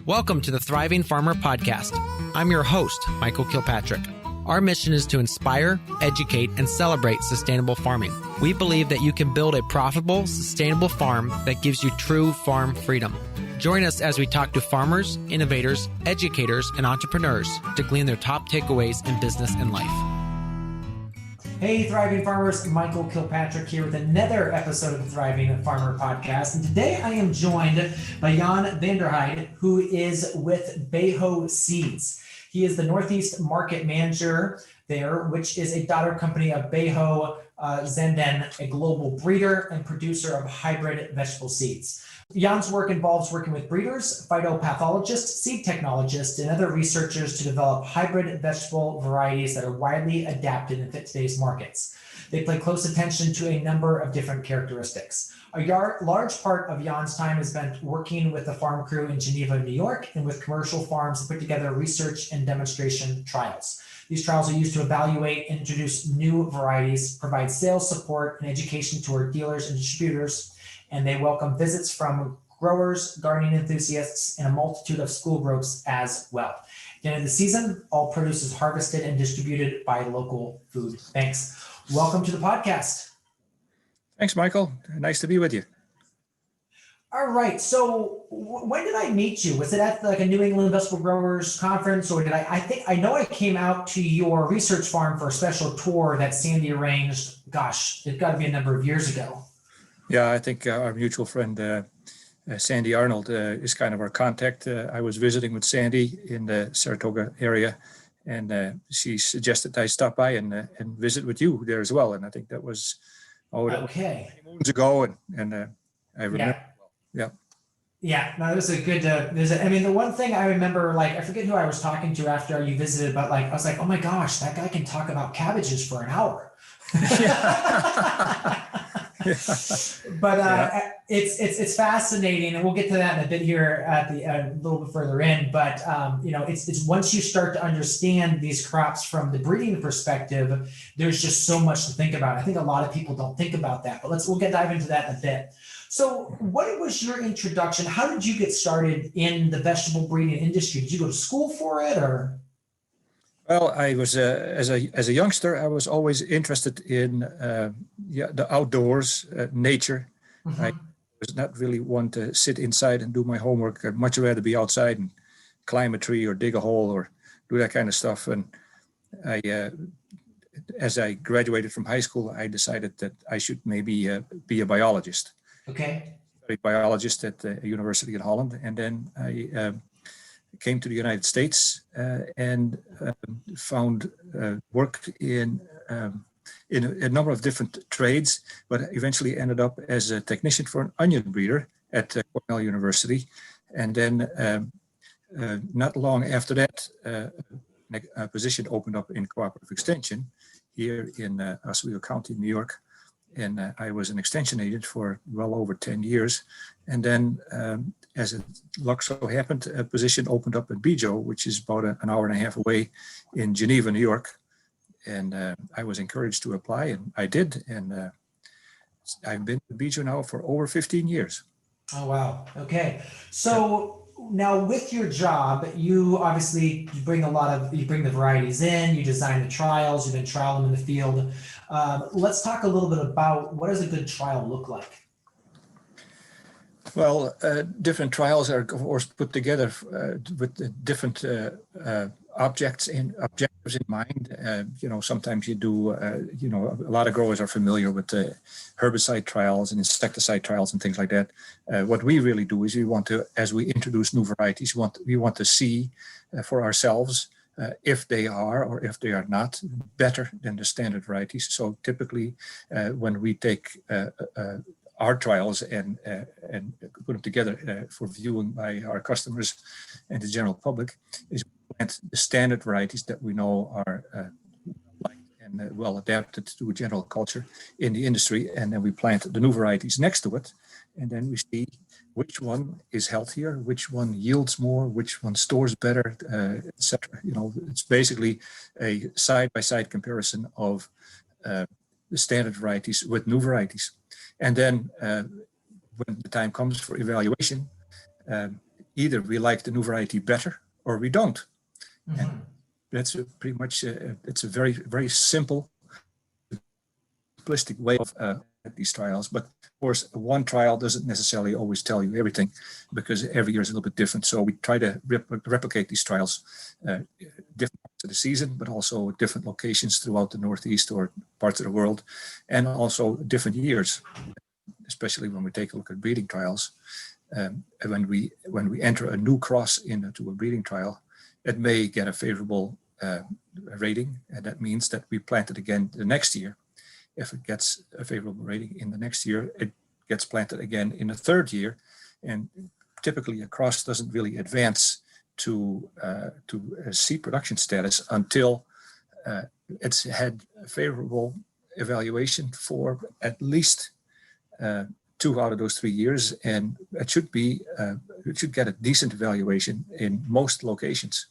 Welcome to the Thriving Farmer Podcast. I'm your host, Michael Kilpatrick. Our mission is to inspire, educate, and celebrate sustainable farming. We believe that you can build a profitable, sustainable farm that gives you true farm freedom. Join us as we talk to farmers, innovators, educators, and entrepreneurs to glean their top takeaways in business and life. Hey, Thriving Farmers, Michael Kilpatrick here with another episode of the Thriving Farmer Podcast. And today I am joined by Jan van der Heide, who is with Bejo Seeds. He is the Northeast Market Manager there, which is a daughter company of Bejo Zenden, a global breeder and producer of hybrid vegetable seeds. Jan's work involves working with breeders, phytopathologists, seed technologists, and other researchers to develop hybrid vegetable varieties that are widely adapted and fit today's markets. They pay close attention to a number of different characteristics. A large part of Jan's time is spent working with the farm crew in Geneva, New York, and with commercial farms to put together research and demonstration trials. These trials are used to evaluate and introduce new varieties, provide sales support and education to our dealers and distributors, and they welcome visits from growers, gardening enthusiasts, and a multitude of school groups as well. At the end of the season, all produce is harvested and distributed by local food banks. Welcome to the podcast. Thanks, Michael. Nice to be with you. All right. So when did I meet you? Was it at like a New England Vegetable Growers Conference, or did I know I came out to your research farm for a special tour that Sandy arranged? Gosh, it's got to be a number of years ago. Yeah, I think our mutual friend, Sandy Arnold, is kind of our contact. I was visiting with Sandy in the Saratoga area, and she suggested I stop by and visit with you there as well. And I think that was okay. Moons ago, and I remember. Yeah. Yeah, no, it was a good visit. I mean, the one thing I remember, like, I forget who I was talking to after you visited, but like, I was like, oh my gosh, that guy can talk about cabbages for an hour. But it's fascinating, and we'll get to that in a bit here at the a little bit further in. But it's once you start to understand these crops from the breeding perspective, there's just so much to think about. I think a lot of people don't think about that, but we'll dive into that in a bit. So, what was your introduction? How did you get started in the vegetable breeding industry? Did you go to school for it, or? Well, I was as a youngster, I was always interested in the outdoors, nature. Mm-hmm. I was not really one to sit inside and do my homework. I'd much rather be outside and climb a tree or dig a hole or do that kind of stuff. And as I graduated from high school, I decided that I should maybe be a biologist. Okay. I studied biologist at a university in Holland, and then I came to the United States and found work in a number of different trades, but eventually ended up as a technician for an onion breeder at Cornell University. And then not long after that, a position opened up in cooperative extension here in Oswego County, New York. And I was an extension agent for well over 10 years. And then, as it luck so happened, a position opened up at Bejo, which is about an hour and a half away in Geneva, New York. And I was encouraged to apply, and I did. And I've been at Bejo now for over 15 years. Oh, wow. Okay. So now with your job, you bring the varieties in, you design the trials, you then trial them in the field. Let's talk a little bit about what does a good trial look like? Well, different trials are, of course, put together with different objectives in mind. Sometimes you do, a lot of growers are familiar with the herbicide trials and insecticide trials and things like that. What we really do is we want to, as we introduce new varieties, we want to see for ourselves if they are or if they are not better than the standard varieties. So typically, when we take our trials and put them together for viewing by our customers and the general public, is plant the standard varieties that we know are liked and well adapted to a general culture in the industry, and then we plant the new varieties next to it, and then we see which one is healthier, which one yields more, which one stores better, etc. It's basically a side-by-side comparison of the standard varieties with new varieties. And then when the time comes for evaluation, either we like the new variety better or we don't. Mm-hmm. And that's pretty much, it's a very, very simple, simplistic way of these trials. But of course, one trial doesn't necessarily always tell you everything, because every year is a little bit different. So we try to replicate these trials different parts of the season, but also different locations throughout the Northeast or parts of the world, and also different years, especially when we take a look at breeding trials. When we enter a new cross into a breeding trial, it may get a favorable rating, and that means that we plant it again the next year. If it gets a favorable rating in the next year, it gets planted again in the third year, and typically a cross doesn't really advance to a seed production status until it's had a favorable evaluation for at least 2 out of those 3 years, and it should get a decent evaluation in most locations.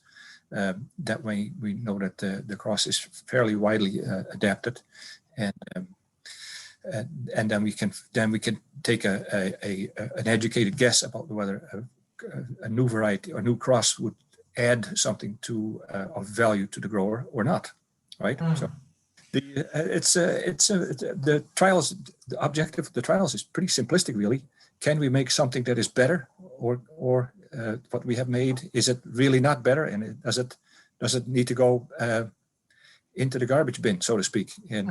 That way, we know that the cross is fairly widely adapted, and then we can take an educated guess about whether a new variety or new cross would add something of value to the grower or not, right? So the trials. The objective of the trials is pretty simplistic, really. Can we make something that is better, or what we have made, is it really not better, and does it need to go into the garbage bin, so to speak? And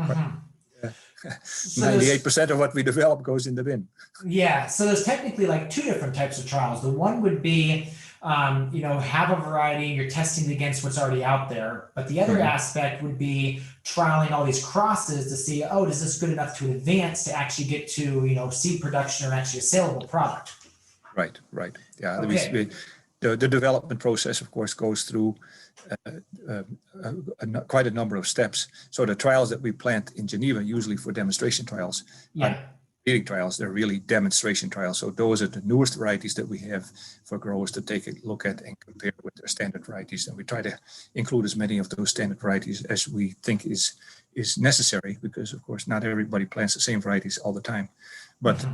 98% of what we develop goes in the bin. Yeah, so there's technically like 2 different types of trials. The one would be, have a variety and you're testing it against what's already out there. But the other aspect would be trialing all these crosses to see, is this good enough to advance to actually get to, seed production or actually a saleable product? Right. Yeah. Okay. The development process, of course, goes through quite a number of steps. So the trials that we plant in Geneva, usually for demonstration trials, are breeding trials. They're really demonstration trials. So those are the newest varieties that we have for growers to take a look at and compare with their standard varieties. And we try to include as many of those standard varieties as we think is necessary, because, of course, not everybody plants the same varieties all the time. But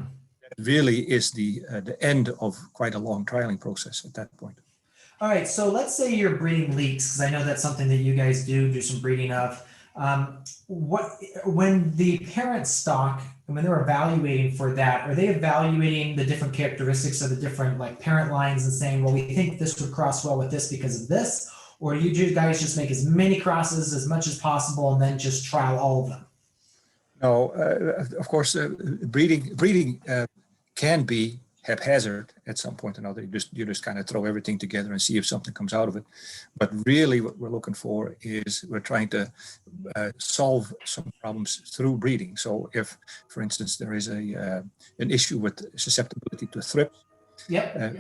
really is the end of quite a long trialing process at that point. All right, so let's say you're breeding leeks, because I know that's something that you guys do some breeding of. When the parent stock, when they're evaluating for that, are they evaluating the different characteristics of the different parent lines and saying, well, we think this would cross well with this because of this? Or do you guys just make as many crosses as much as possible and then just trial all of them? No, of course, breeding can be haphazard at some point or another. You just kind of throw everything together and see if something comes out of it. But really, what we're looking for is we're trying to solve some problems through breeding. So, if, for instance, there is an issue with susceptibility to thrips,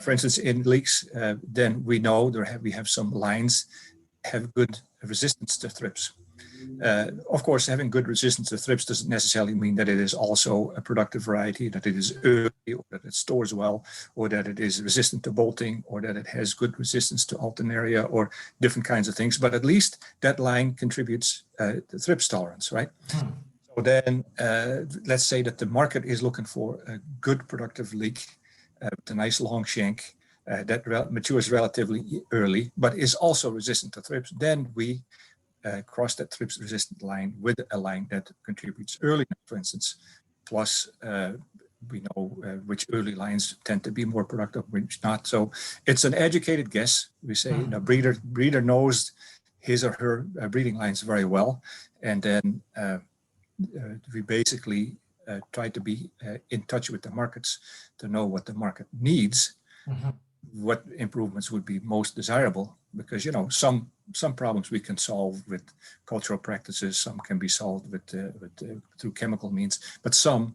for instance, in leeks, then we know we have some lines have good resistance to thrips. Of course, having good resistance to thrips doesn't necessarily mean that it is also a productive variety, that it is early, or that it stores well, or that it is resistant to bolting, or that it has good resistance to alternaria, or different kinds of things. But at least that line contributes to thrips tolerance, right? So then let's say that the market is looking for a good productive leek with a nice long shank that matures relatively early, but is also resistant to thrips. Then we cross that thrips resistant line with a line that contributes early, for instance. Plus, we know which early lines tend to be more productive, which not. So it's an educated guess. We say the breeder knows his or her breeding lines very well, and then we basically try to be in touch with the markets to know what the market needs. What improvements would be most desirable, because some problems we can solve with cultural practices, some can be solved through chemical means, but some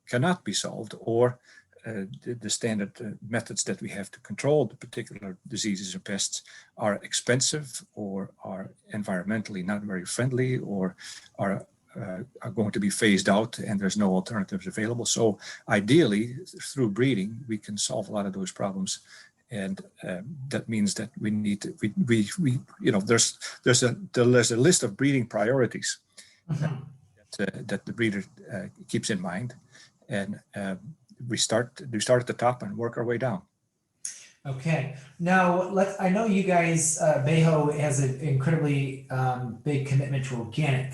cannot be solved, or the standard methods that we have to control the particular diseases or pests are expensive, or are environmentally not very friendly, or are going to be phased out, and there's no alternatives available. So ideally, through breeding, we can solve a lot of those problems, and that means that we need to there's a list of breeding priorities that the breeder keeps in mind, and we start at the top and work our way down. Okay. Now, I know you guys, Bejo has an incredibly big commitment to organic.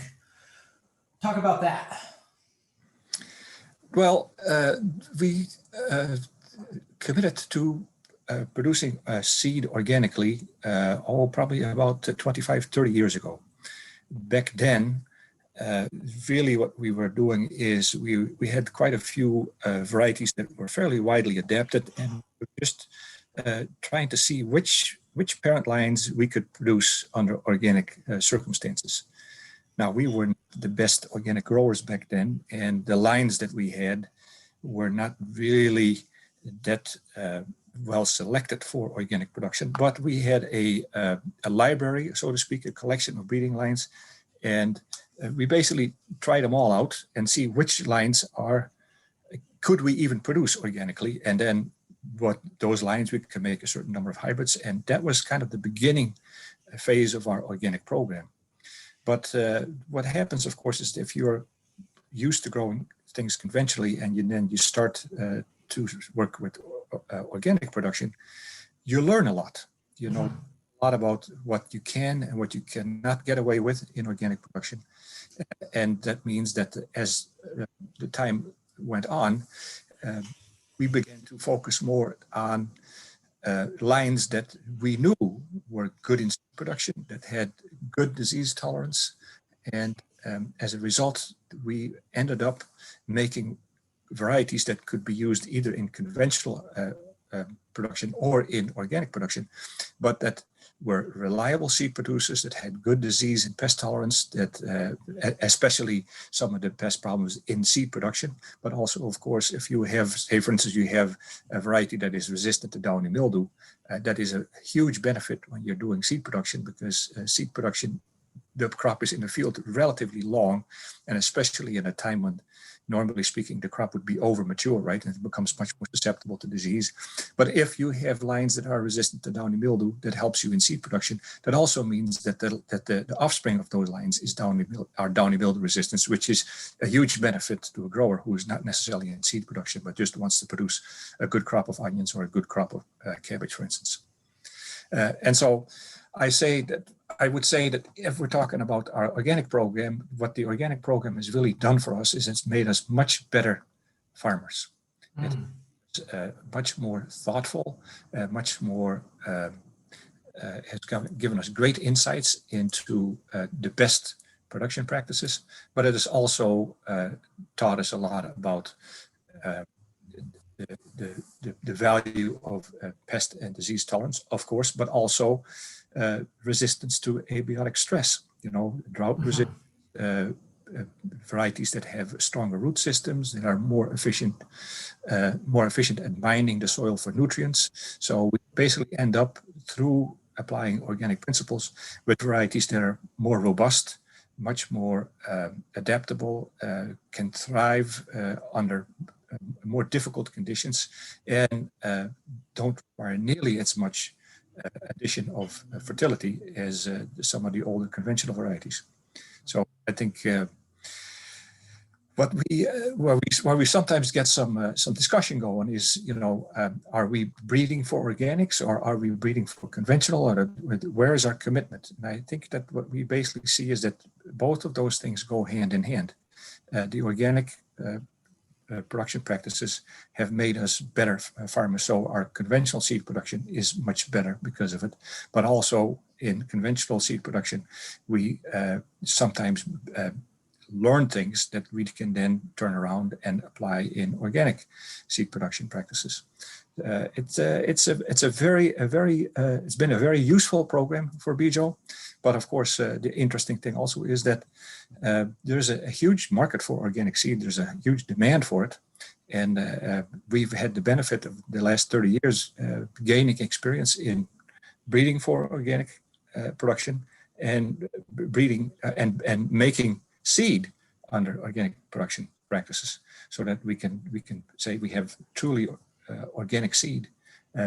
Talk about that. Well, we committed to producing seed organically, probably about 25, 30 years ago. Back then, really what we were doing is we had quite a few varieties that were fairly widely adapted, and we were just trying to see which parent lines we could produce under organic circumstances. Now, we were not the best organic growers back then, and the lines that we had were not really that well selected for organic production, but we had a library, so to speak, a collection of breeding lines, and we basically tried them all out and see which lines could we even produce organically, and then what those lines we could make a certain number of hybrids, and that was kind of the beginning phase of our organic program. But what happens, of course, is if you're used to growing things conventionally and then you start to work with organic production, you learn a lot. You know a lot about what you can and what you cannot get away with in organic production. And that means that as the time went on, we began to focus more on lines that we knew were good in production, that had good disease tolerance. And as a result, we ended up making varieties that could be used either in conventional production or in organic production, but that were reliable seed producers, that had good disease and pest tolerance, that especially some of the pest problems in seed production, but also, of course, if you have, say, for instance, you have a variety that is resistant to downy mildew, that is a huge benefit when you're doing seed production, because seed production, the crop is in the field relatively long, and especially in a time when, normally speaking, the crop would be over mature, right? And it becomes much more susceptible to disease. But if you have lines that are resistant to downy mildew, that helps you in seed production. That also means that the offspring of those lines is downy mildew resistance, which is a huge benefit to a grower who is not necessarily in seed production, but just wants to produce a good crop of onions or a good crop of cabbage, for instance. And so I would say that if we're talking about our organic program, what the organic program has really done for us is it's made us much better farmers. It's much more thoughtful, much more, has given us great insights into the best production practices, but it has also taught us a lot about the value of pest and disease tolerance, of course, but also resistance to abiotic stress, drought resistant varieties that have stronger root systems, that are more efficient at binding the soil for nutrients. So we basically end up, through applying organic principles, with varieties that are more robust, much more adaptable, can thrive under more difficult conditions, and don't require nearly as much addition of fertility as some of the older conventional varieties. So I think where we sometimes get some discussion going is, are we breeding for organics or are we breeding for conventional, or where is our commitment? And I think that what we basically see is that both of those things go hand in hand. The organic production practices have made us better farmers. So our conventional seed production is much better because of it. But also in conventional seed production, we sometimes learn things that we can then turn around and apply in organic seed production practices. It's been a very useful program for Bejo. But of course, the interesting thing also is that there's a huge market for organic seed. There's a huge demand for it. And we've had the benefit of the last 30 years gaining experience in breeding for organic production and breeding and making seed under organic production practices, so that we can say we have truly organic seed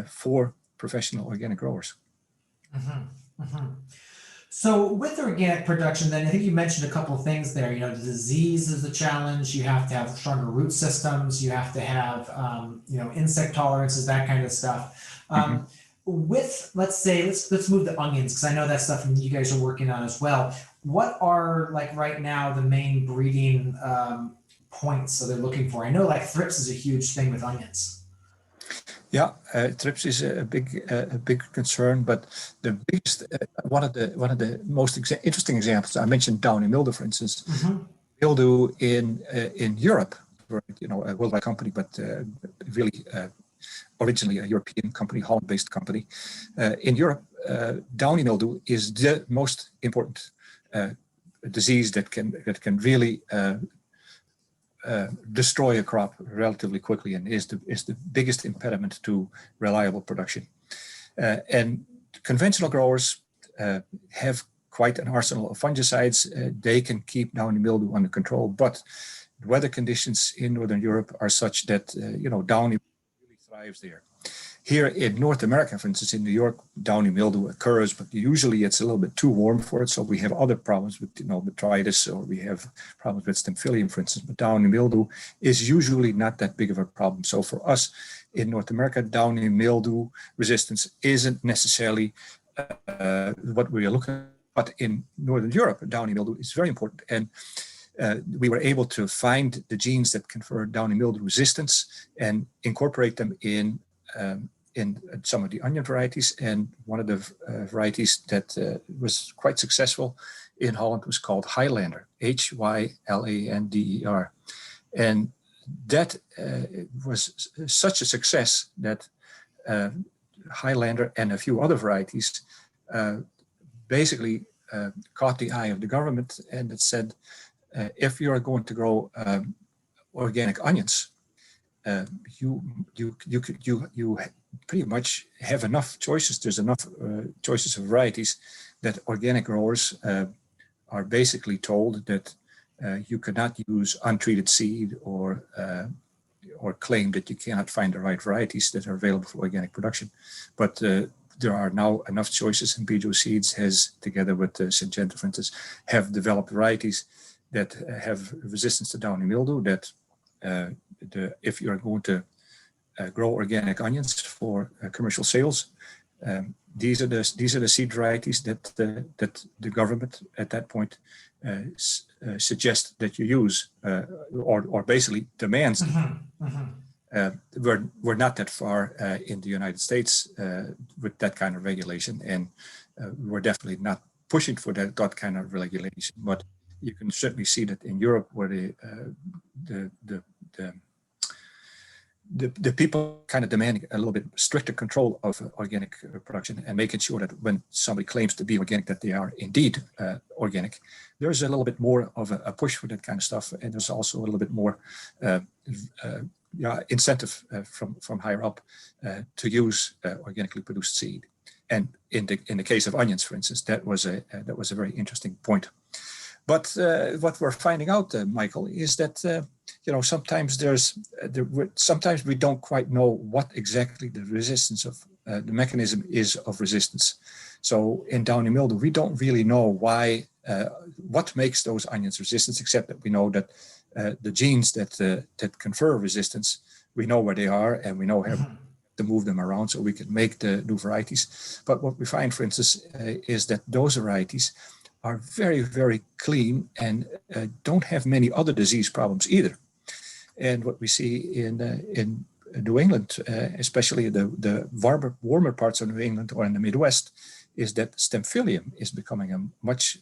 for professional organic growers. Mm-hmm. Mm-hmm. So with organic production, then I think you mentioned a couple of things there. The disease is a challenge. You have to have stronger root systems. You have to have, insect tolerances, that kind of stuff. Um, with, let's say, let's move to onions, because I know that's stuff you guys are working on as well. What are, like, right now the main breeding points that they're looking for? I know like thrips is a huge thing with onions. Yeah, thrips is a big concern, but the biggest one of the most interesting examples, I mentioned downy mildew, for instance. Mildew in Europe, a worldwide company, but really originally a European company, Holland-based company. In Europe, downy mildew is the most important disease that can really destroy a crop relatively quickly, and is the biggest impediment to reliable production. And conventional growers have quite an arsenal of fungicides. They can keep downy mildew under control, but the weather conditions in Northern Europe are such that downy really thrives there. Here in North America, for instance, in New York, downy mildew occurs, but usually it's a little bit too warm for it. So we have other problems with, botrytis, or we have problems with Stemphylium, for instance. But downy mildew is usually not that big of a problem. So for us in North America, downy mildew resistance isn't necessarily what we are looking at. But in Northern Europe, downy mildew is very important. And we were able to find the genes that confer downy mildew resistance and incorporate them in some of the onion varieties. And one of the varieties that was quite successful in Holland was called Highlander, Hylander. And that was such a success that Highlander and a few other varieties basically caught the eye of the government, and it said, if you are going to grow organic onions, you pretty much have enough choices. There's enough choices of varieties that organic growers are basically told that you cannot use untreated seed or claim that you cannot find the right varieties that are available for organic production. But there are now enough choices, and Bejo Seeds has, together with Syngenta, for instance, have developed varieties that have resistance to downy mildew, that if you're going to grow organic onions for commercial sales, these are the seed varieties that the government at that point suggests that you use, or basically demands. We're not that far in the United States with that kind of regulation, and we're definitely not pushing for that kind of regulation. But you can certainly see that in Europe, where the people kind of demanding a little bit stricter control of organic production, and making sure that when somebody claims to be organic, that they are indeed organic. There's a little bit more of a push for that kind of stuff, and there's also a little bit more incentive from higher up to use organically produced seed. And in the case of onions, for instance, that was a very interesting point. But what we're finding out, Michael, is that sometimes we don't quite know what exactly the resistance of the mechanism is of resistance. So in downy mildew, we don't really know why, what makes those onions resistant, except that we know that the genes that confer resistance, we know where they are, and we know how to move them around so we can make the new varieties. But what we find, for instance, is that those varieties are very, very clean and don't have many other disease problems either. And what we see in New England, especially the warmer parts of New England or in the Midwest, is that Stemphylium is becoming a much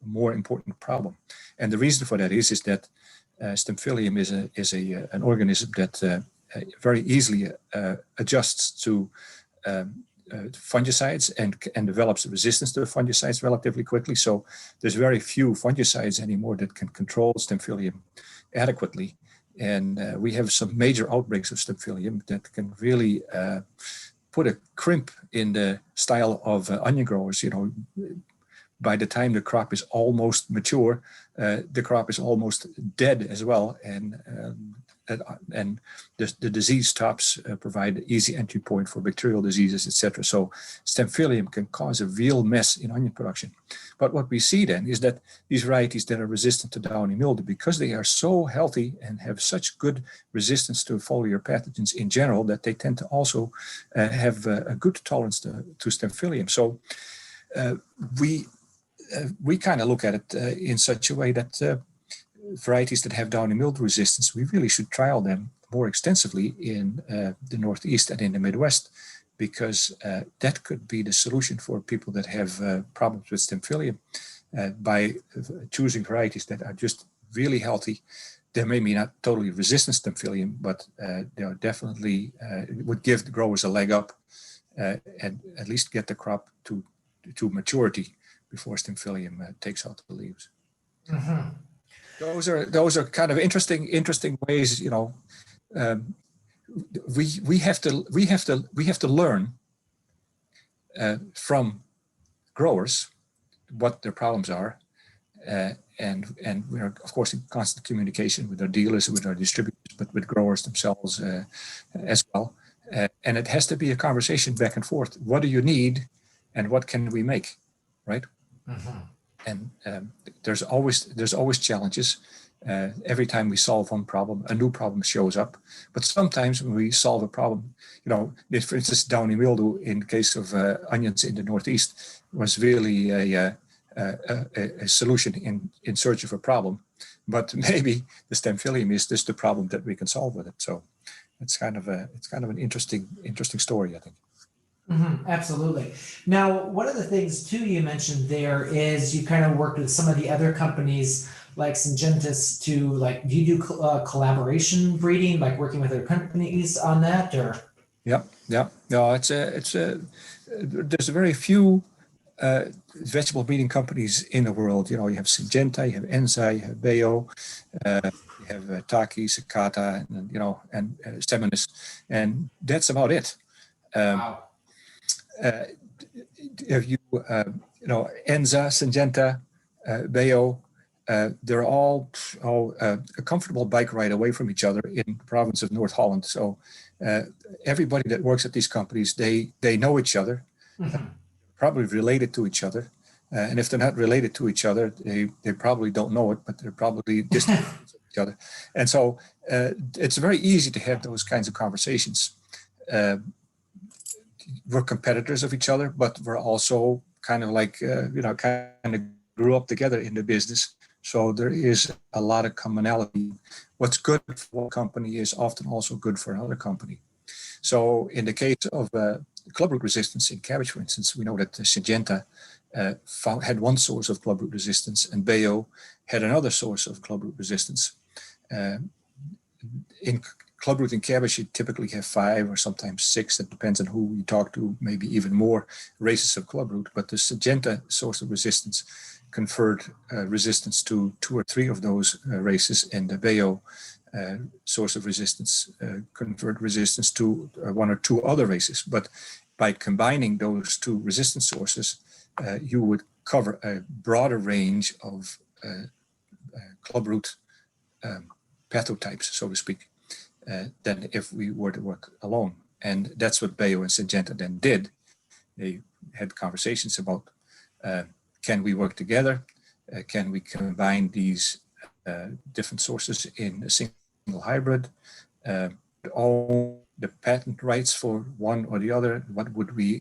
more important problem. And the reason for that is that Stemphylium is an organism that very easily adjusts to fungicides and develops a resistance to fungicides relatively quickly. So there's very few fungicides anymore that can control Stemphylium adequately. And we have some major outbreaks of Stemphylium that can really put a crimp in the style of onion growers. By the time the crop is almost mature, the crop is almost dead as well. And and the disease tops provide an easy entry point for bacterial diseases, etc. So Staphylium can cause a real mess in onion production. But what we see then is that these varieties that are resistant to downy mildew, because they are so healthy and have such good resistance to foliar pathogens in general, that they tend to also have a good tolerance to Staphylium. So we kind of look at it in such a way that varieties that have downy mildew resistance, we really should trial them more extensively in the Northeast and in the Midwest, because that could be the solution for people that have problems with Staphylium. By choosing varieties that are just really healthy, they may be not totally resistant to Staphylium, but they are definitely would give the growers a leg up and at least get the crop to maturity before Staphylium takes out the leaves. Mm-hmm. Those are kind of interesting ways. We have to learn from growers what their problems are, and we are of course in constant communication with our dealers, with our distributors, but with growers themselves as well. And it has to be a conversation back and forth. What do you need, and what can we make, right? Mm-hmm. And there's always challenges. Every time we solve one problem, a new problem shows up. But sometimes when we solve a problem, for instance, downy mildew in the case of onions in the Northeast was really a solution in search of a problem. But maybe the Staphylium is just the problem that we can solve with it. So it's kind of an interesting story, I think. Mm-hmm, absolutely. Now, one of the things too you mentioned there is you kind of worked with some of the other companies like Syngenta to do you do collaboration breeding, like working with other companies on that, or? Yeah. No, there's very few vegetable breeding companies in the world. You have Syngenta, you have Enza, you have Bejo, you have Taki, Sakata, and Seminis, and that's about it. Wow. If you Enza, Syngenta, Bejo, they're all a comfortable bike ride away from each other in the province of North Holland. So everybody that works at these companies, they know each other, Mm-hmm. probably related to each other. And if they're not related to each other, they probably don't know it, but they're probably distant from each other. And so it's very easy to have those kinds of conversations. We're competitors of each other, but we're also kind of kind of grew up together in the business. So there is a lot of commonality. What's good for one company is often also good for another company. So in the case of clubroot resistance in cabbage, for instance, we know that Syngenta had one source of clubroot resistance, and Bejo had another source of clubroot resistance. In clubroot in cabbage, you typically have 5 or sometimes 6. It depends on who you talk to, maybe even more races of clubroot. But the Syngenta source of resistance conferred resistance to 2 or 3 of those races, and the Bejo source of resistance conferred resistance to 1 or 2 other races. But by combining those 2 resistance sources, you would cover a broader range of clubroot pathotypes, so to speak, than if we were to work alone. And that's what Bejo and Syngenta then did. They had conversations about can we work together? Can we combine these different sources in a single hybrid? All the patent rights for one or the other. What would the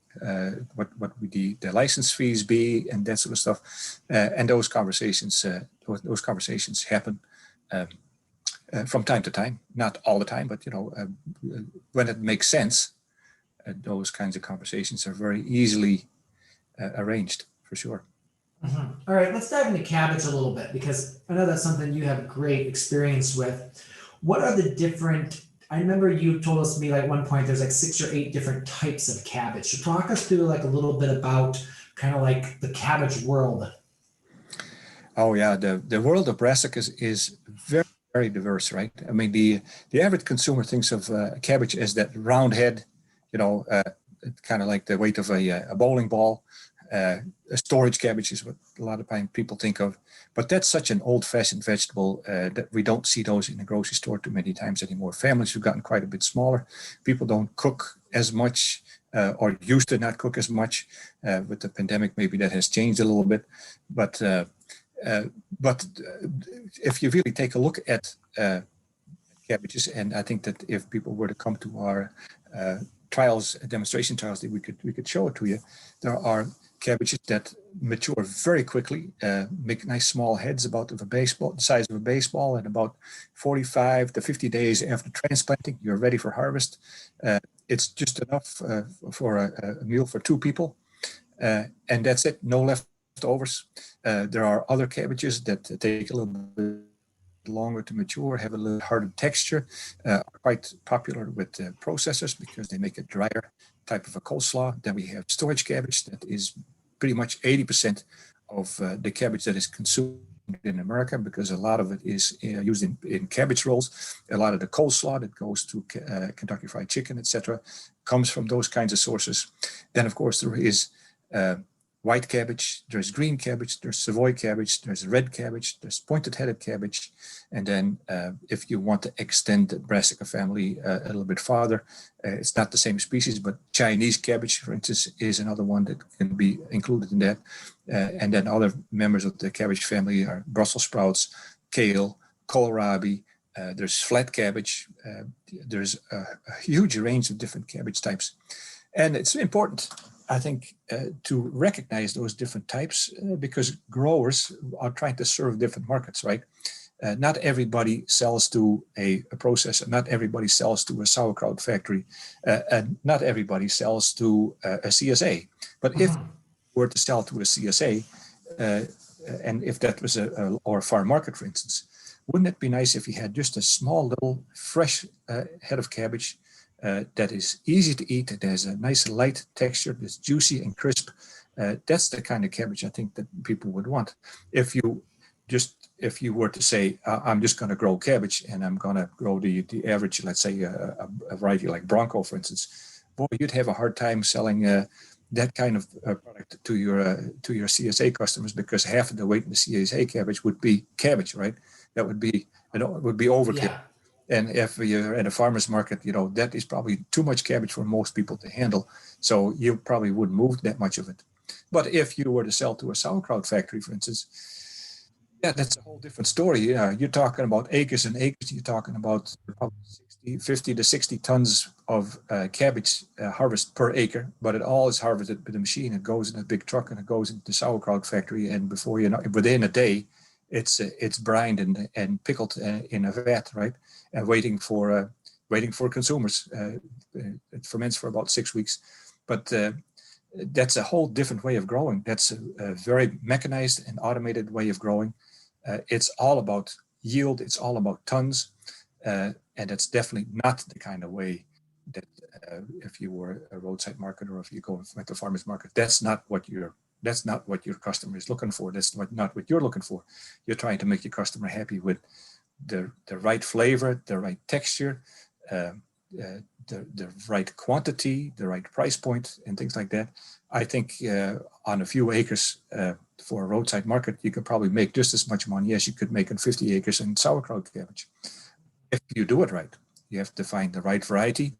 license fees be, and that sort of stuff. And those conversations happen from time to time, not all the time, but when it makes sense, those kinds of conversations are very easily arranged, for sure. Mm-hmm. All right, let's dive into cabbage a little bit, because I know that's something you have great experience with. What are the different, I remember you told us to me at one point there's 6 or 8 different types of cabbage. So talk us through a little bit about kind of the cabbage world. Oh yeah, the world of brassicas is very, very diverse, right? I mean, the average consumer thinks of cabbage as that round head, kind of like the weight of a bowling ball, Storage cabbage is what a lot of times people think of, but that's such an old-fashioned vegetable that we don't see those in the grocery store too many times anymore. Families have gotten quite a bit smaller. People don't cook as much or used to not cook as much. With the pandemic, maybe that has changed a little bit. But if you really take a look at cabbages, and I think that if people were to come to our trials, demonstration trials, that we could show it to you. There are cabbages that mature very quickly, make nice small heads about the size of a baseball, and about 45 to 50 days after transplanting, you're ready for harvest. It's just enough for a meal for 2 people, and that's it. No leftovers. There are other cabbages that take a little bit longer to mature, have a little harder texture, are quite popular with processors because they make a drier type of a coleslaw. Then we have storage cabbage that is pretty much 80% of the cabbage that is consumed in America, because a lot of it is used in cabbage rolls. A lot of the coleslaw that goes to Kentucky Fried Chicken, etc., comes from those kinds of sources. Then, of course, there is white cabbage, there's green cabbage, there's Savoy cabbage, there's red cabbage, there's pointed-headed cabbage. And then if you want to extend the brassica family a little bit farther, it's not the same species, but Chinese cabbage, for instance, is another one that can be included in that. And then other members of the cabbage family are Brussels sprouts, kale, kohlrabi, there's flat cabbage. There's a huge range of different cabbage types. And it's important, I think, to recognize those different types because growers are trying to serve different markets, right? Not everybody sells to a processor. Not everybody sells to a sauerkraut factory. And not everybody sells to a CSA. But if were to sell to a CSA, and if that was or a farm market, for instance, wouldn't it be nice if you had just a small little fresh head of cabbage that is easy to eat, that has a nice light texture, that's juicy and crisp? That's the kind of cabbage I think that people would want. If you were to say, I'm just going to grow cabbage and I'm going to grow the average, let's say a variety like Bronco, for instance, boy, you'd have a hard time selling that kind of product to your CSA customers, because half of the weight in the CSA cabbage would be cabbage, right? That would be overkill. Yeah. And if you're at a farmer's market, that is probably too much cabbage for most people to handle. So you probably wouldn't move that much of it. But if you were to sell to a sauerkraut factory, for instance, yeah, that's a whole different story. You're talking about acres and acres. You're talking about probably 50 to 60 tons of cabbage harvest per acre. But it all is harvested with a machine. It goes in a big truck and it goes into the sauerkraut factory. And before you know, within a day, it's brined and pickled in a vat, right? And waiting for consumers. It ferments for about 6 weeks, but that's a whole different way of growing. That's a very mechanized and automated way of growing. It's all about yield. It's all about tons, and it's definitely not the kind of way that if you were a roadside market or if you go at the farmer's market, that's not what your customer is looking for. That's not what you're looking for. You're trying to make your customer happy with the right flavor, the right texture, the right quantity, the right price point, and things like that. I think on a few acres for a roadside market, you could probably make just as much money as you could make on 50 acres in sauerkraut cabbage. If you do it right, you have to find the right variety,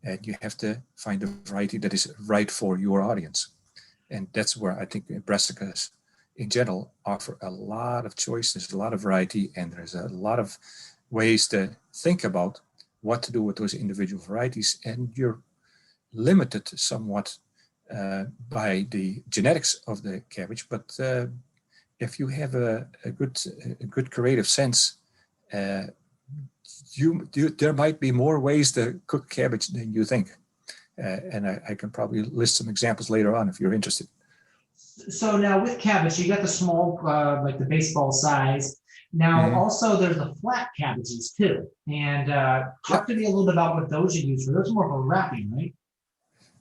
and you have to find a variety that is right for your audience. And that's where I think brassicas in general offer a lot of choice. There's a lot of variety, and there's a lot of ways to think about what to do with those individual varieties. And you're limited somewhat by the genetics of the cabbage. But if you have a good creative sense, there might be more ways to cook cabbage than you think. And I can probably list some examples later on if you're interested. So now with cabbage, you got the small, like the baseball size. Now also there's the flat cabbages too. And talk to me a little bit about what those you use for. Those are more of a wrapping, right?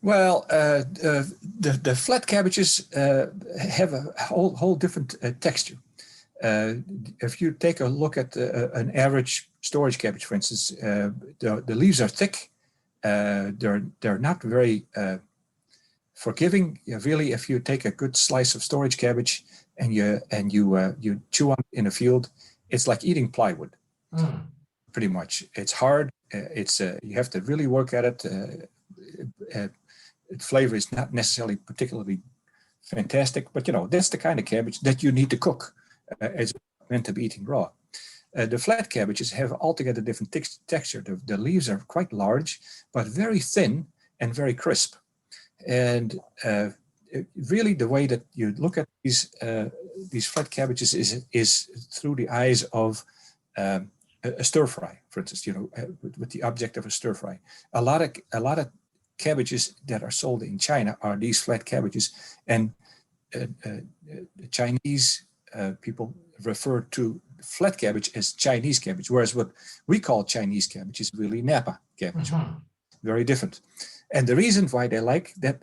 Well, the flat cabbages have a whole different texture. If you take a look at an average storage cabbage, for instance, the leaves are thick. They're not very forgiving. Really, if you take a good slice of storage cabbage and you chew on it in a field, it's like eating plywood. Pretty much. It's hard. You have to really work at it. Flavor is not necessarily particularly fantastic, but that's the kind of cabbage that you need to cook as meant to be eaten raw. The flat cabbages have altogether different texture. The leaves are quite large, but very thin and very crisp. And really, the way that you look at these flat cabbages is through the eyes of a stir fry, for instance. With the object of a stir fry. A lot of cabbages that are sold in China are these flat cabbages, and the Chinese people refer to flat cabbage as Chinese cabbage, whereas what we call Chinese cabbage is really Napa cabbage. Very different. And the reason why they like that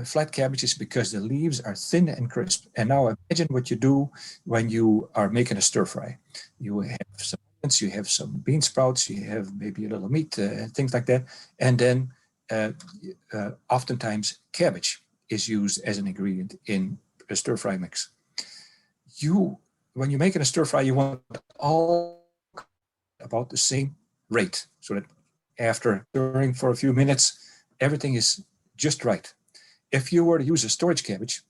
flat cabbage is because the leaves are thin and crisp. And now imagine what you do when you are making a stir fry. You have some onions, you have some bean sprouts, you have maybe a little meat, things like that. And then oftentimes cabbage is used as an ingredient in a stir fry mix. When you're making a stir fry, you want all about the same rate, so that after stirring for a few minutes, everything is just right. If you were to use a storage cabbage,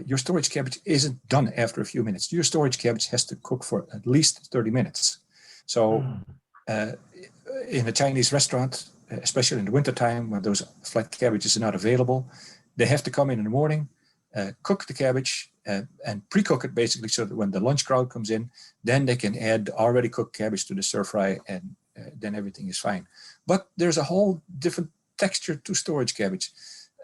your storage cabbage isn't done after a few minutes. Your storage cabbage has to cook for at least 30 minutes. So in a Chinese restaurant, especially in the wintertime when those flat cabbages are not available, they have to come in the morning, cook the cabbage, and pre-cook it basically, so that when the lunch crowd comes in, then they can add already cooked cabbage to the stir fry, and then everything is fine. But there's a whole different texture to storage cabbage.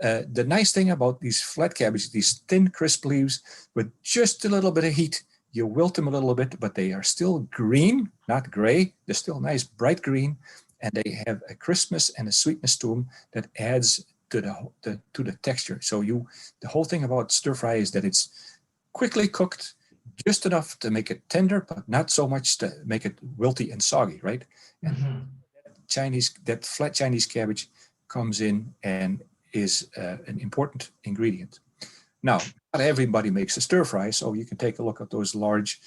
The nice thing about these flat cabbage, these thin, crisp leaves with just a little bit of heat, you wilt them a little bit, but they are still green, not gray. They're still nice, bright green, and they have a crispness and a sweetness to them that adds to the texture. So the whole thing about stir fry is that it's quickly cooked, just enough to make it tender, but not so much to make it wilty and soggy, right? And that flat Chinese cabbage comes in and is an important ingredient. Now, not everybody makes a stir fry, so you can take a look at those large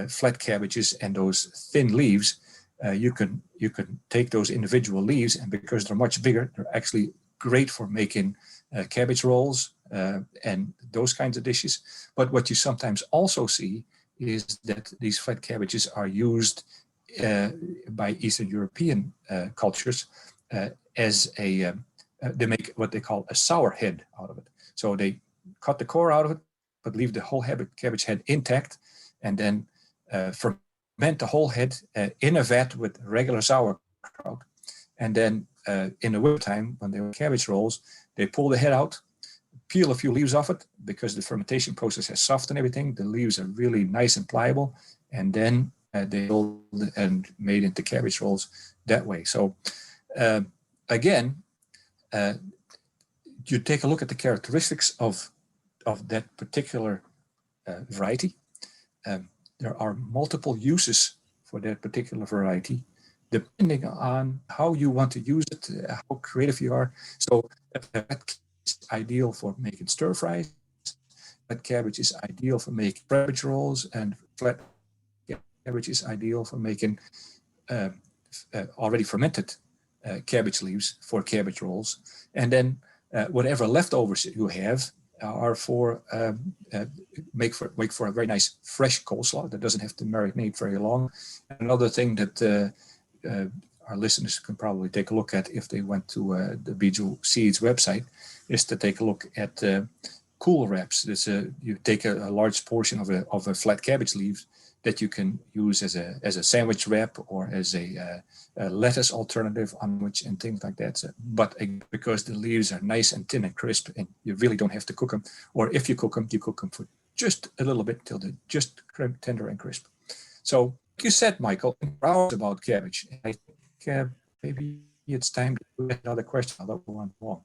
flat cabbages and those thin leaves. You can take those individual leaves, and because they're much bigger, they're actually great for making cabbage rolls and those kinds of dishes. But what you sometimes also see is that these flat cabbages are used by Eastern European cultures as they make what they call a sour head out of it. So they cut the core out of it, but leave the whole cabbage head intact, and then ferment the whole head in a vat with regular sauerkraut. And then in the wintertime, when they were cabbage rolls, they pull the head out, peel a few leaves off it, because the fermentation process has softened everything. The leaves are really nice and pliable, and then they rolled and made into cabbage rolls that way. So again, you take a look at the characteristics of that particular variety. There are multiple uses for that particular variety, depending on how you want to use it, how creative you are. So that is ideal for making stir fries. That cabbage is ideal for making cabbage rolls, and flat cabbage is ideal for making already fermented cabbage leaves for cabbage rolls. And then whatever leftovers you have are for make for a very nice fresh coleslaw that doesn't have to marinate very long. Another thing that our listeners can probably take a look at if they went to the Bejo Seeds website is to take a look at cool wraps. You take a large portion of a flat cabbage leaf that you can use as a sandwich wrap or as a lettuce alternative on which, and things like that. So, but because the leaves are nice and thin and crisp, and you really don't have to cook them, or if you cook them for just a little bit till they're just tender and crisp. So, like you said, Michael, hours about cabbage. I think maybe it's time to get another question. Although we went long.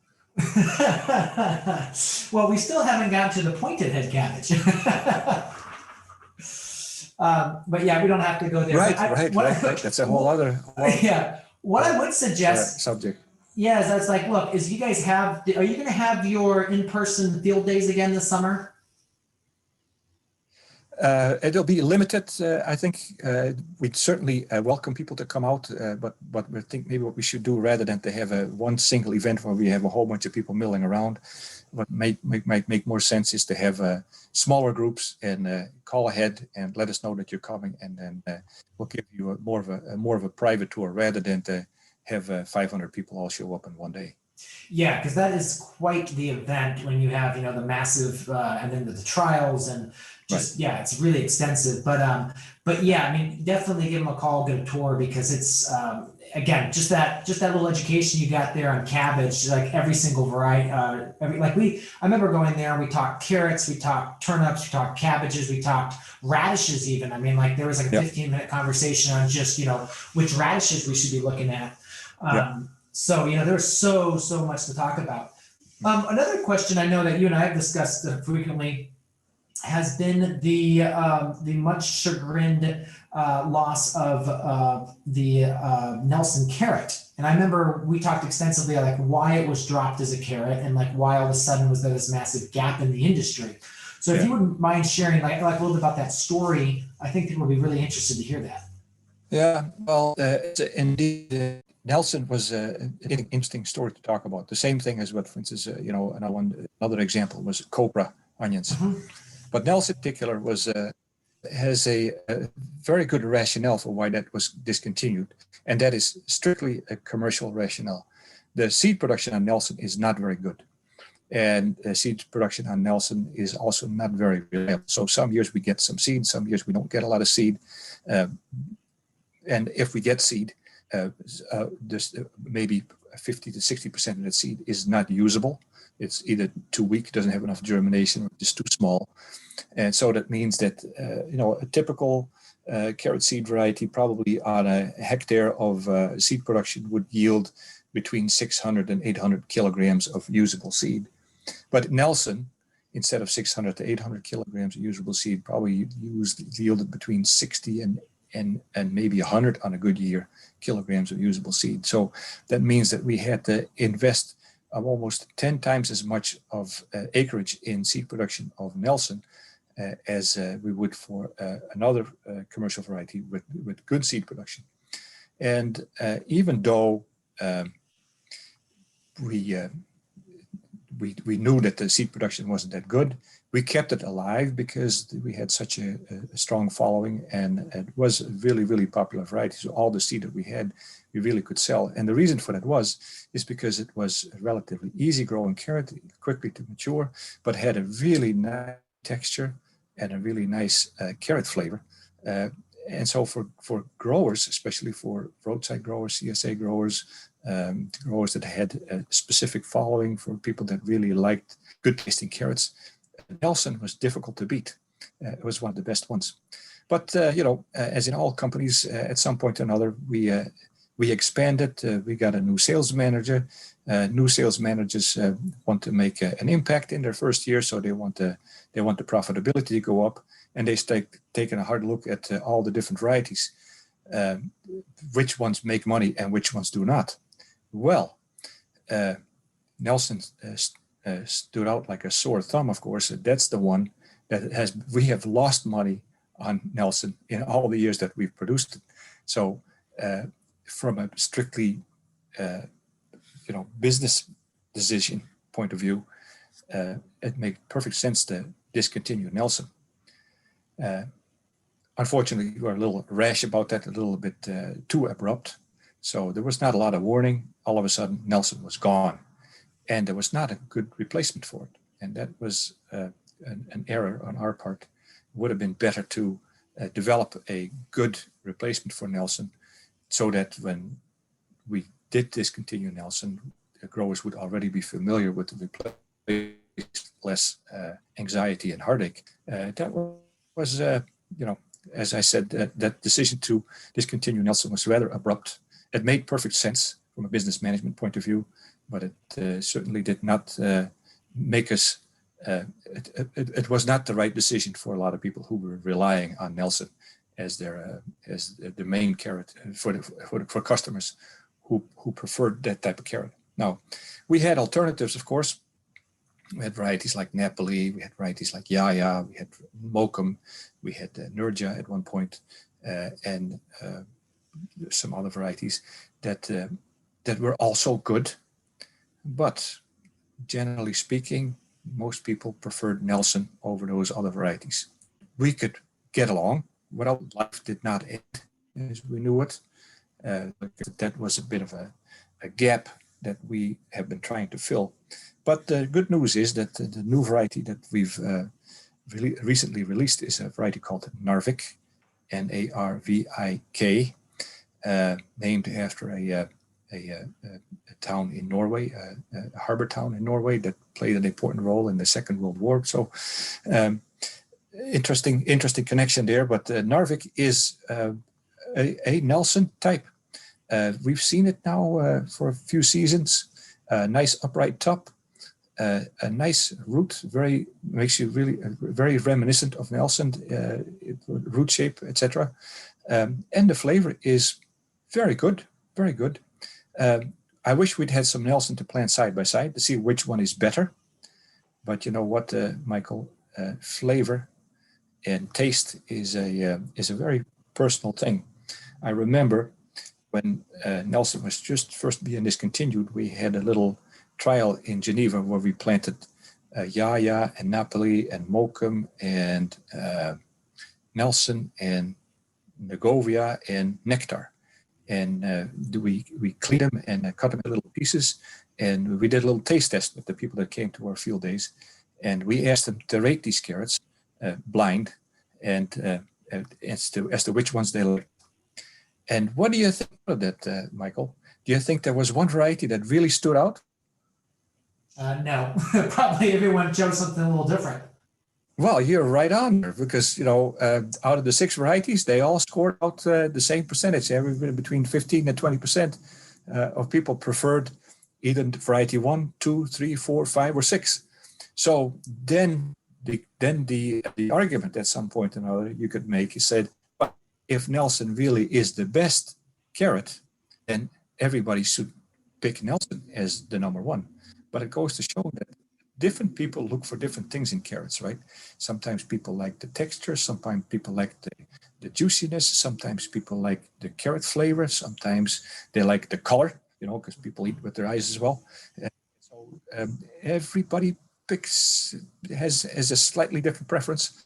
Well, we still haven't gotten to the pointed head cabbage. But yeah, we don't have to go there. Right. That's a whole other what I would suggest subject. Yeah, that's like, look, are you going to have your in-person field days again this summer? It'll be limited. I think we'd certainly welcome people to come out, but I think maybe what we should do, rather than to have one single event where we have a whole bunch of people milling around, what might make more sense is to have smaller groups and call ahead and let us know that you're coming, and then we'll give you more of a private tour rather than to have 500 people all show up in one day. Yeah, because that is quite the event when you have, the massive, and then the trials and just, Right. yeah, it's really extensive. But yeah, I mean, definitely give them a call, get a tour, because it's, again, just that little education you got there on cabbage, like every single variety, I remember going there and we talked carrots, we talked turnips, we talked cabbages, we talked radishes even. I mean, like there was like a 15-minute conversation on just, which radishes we should be looking at. So, there's so much to talk about. Another question I know that you and I have discussed frequently has been the much chagrined loss of the Nelson carrot. And I remember we talked extensively like why it was dropped as a carrot and like why all of a sudden was there this massive gap in the industry. So if you wouldn't mind sharing like a little bit about that story, I think people would be really interested to hear that. Yeah, well, indeed, Nelson was an interesting story to talk about. The same thing as what, for instance, another example was copra onions. Mm-hmm. But Nelson in particular has a very good rationale for why that was discontinued, and that is strictly a commercial rationale. The seed production on Nelson is not very good, and seed production on Nelson is also not very reliable. So some years we get some seed, some years we don't get a lot of seed. And if we get seed, maybe 50 to 60% of that seed is not usable. It's either too weak, doesn't have enough germination, or just too small. And so that means that, a typical carrot seed variety probably on a hectare of seed production would yield between 600 and 800 kilograms of usable seed. But Nelson, instead of 600 to 800 kilograms of usable seed, probably yielded between 60 and maybe 100 on a good year kilograms of usable seed. So that means that we had to invest almost 10 times as much of acreage in seed production of Nelson as we would for another commercial variety with good seed production. And even though we knew that the seed production wasn't that good, we kept it alive because we had such a strong following, and it was a really, really popular variety. So all the seed that we had, we really could sell. And the reason for that is because it was a relatively easy growing carrot, quickly to mature, but had a really nice texture and a really nice carrot flavor. And so for growers, especially for roadside growers, CSA growers, growers that had a specific following, for people that really liked good tasting carrots, Nelson was difficult to beat. It was one of the best ones. But, as in all companies, at some point or another, we expanded. We got a new sales manager. New sales managers want to make an impact in their first year, so they want the profitability to go up, and they taking a hard look at all the different varieties, which ones make money and which ones do not. Well, Nelson stood out like a sore thumb, of course. That's the one that we have lost money on Nelson in all the years that we've produced it. So from a strictly, business decision point of view, it made perfect sense to discontinue Nelson. Unfortunately, we were a little rash about that, a little bit too abrupt. So there was not a lot of warning. All of a sudden, Nelson was gone. And there was not a good replacement for it. And that was an error on our part. It would have been better to develop a good replacement for Nelson, so that when we did discontinue Nelson, the growers would already be familiar with the replacement, less anxiety and heartache. That was, as I said, that decision to discontinue Nelson was rather abrupt. It made perfect sense from a business management point of view, but it certainly did not make us, it was not the right decision for a lot of people who were relying on Nelson as the main carrot for customers who preferred that type of carrot. Now, we had alternatives, of course. We had varieties like Napoli, we had varieties like Yaya, we had Mokum, we had Nurja at one point, and some other varieties that were also good. But generally speaking, most people preferred Nelson over those other varieties. We could get along. Without life did not end as we knew it. That was a bit of a gap that we have been trying to fill. But the good news is that the new variety that we've recently released is a variety called Narvik, Narvik, named after a town in Norway, a harbor town in Norway that played an important role in the Second World War. So interesting connection there. But Narvik is a Nelson type. We've seen it now for a few seasons. Nice upright top, a nice root, makes you really very reminiscent of Nelson, root shape, etc. And the flavor is very good, very good. I wish we'd had some Nelson to plant side by side to see which one is better. But you know what, Michael, flavor and taste is a very personal thing. I remember when Nelson was just first being discontinued, we had a little trial in Geneva where we planted Yaya and Napoli and Mokum and Nelson and Negovia and Nectar. And we cleaned them and cut them into little pieces. And we did a little taste test with the people that came to our field days. And we asked them to rate these carrots blind and as to which ones they liked. And what do you think of that, Michael? Do you think there was one variety that really stood out? No, probably everyone chose something a little different. Well, you're right on there because, you know, out of the 6 varieties, they all scored out the same percentage. Everybody between 15 and 20% of people preferred either variety 1, 2, 3, 4, 5, or 6. So then the argument at some point or another you could make is said, well, if Nelson really is the best carrot, then everybody should pick Nelson as the number 1. But it goes to show that different people look for different things in carrots, right? Sometimes people like the texture, sometimes people like the juiciness, sometimes people like the carrot flavor, sometimes they like the color, you know, because people eat with their eyes as well. So everybody has a slightly different preference,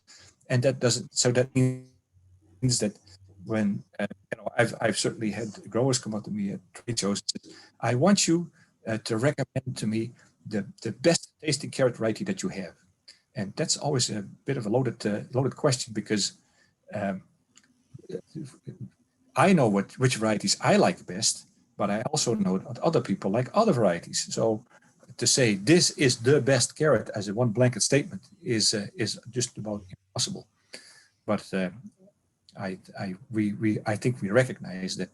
and that means that when you know, I've certainly had growers come up to me at trade shows and say, I want you to recommend to me the best tasting carrot variety that you have. And that's always a bit of a loaded question because I know which varieties I like best, but I also know that other people like other varieties. So to say this is the best carrot as a one blanket statement is just about impossible. But I think we recognize that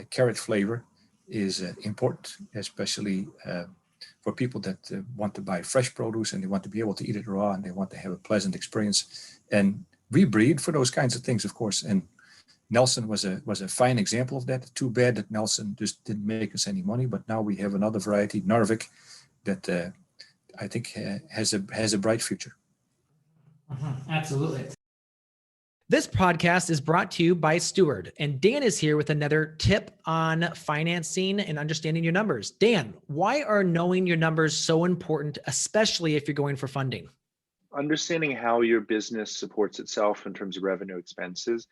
carrot flavor is important, especially for people that want to buy fresh produce and they want to be able to eat it raw and they want to have a pleasant experience. And we breed for those kinds of things, of course. And Nelson was a fine example of that. Too bad that Nelson just didn't make us any money. But now we have another variety, Narvik, that I think has a bright future. Absolutely. This podcast is brought to you by Steward, and Dan is here with another tip on financing and understanding your numbers. Dan, why are knowing your numbers so important, especially if you're going for funding? Understanding how your business supports itself in terms of revenue expenses,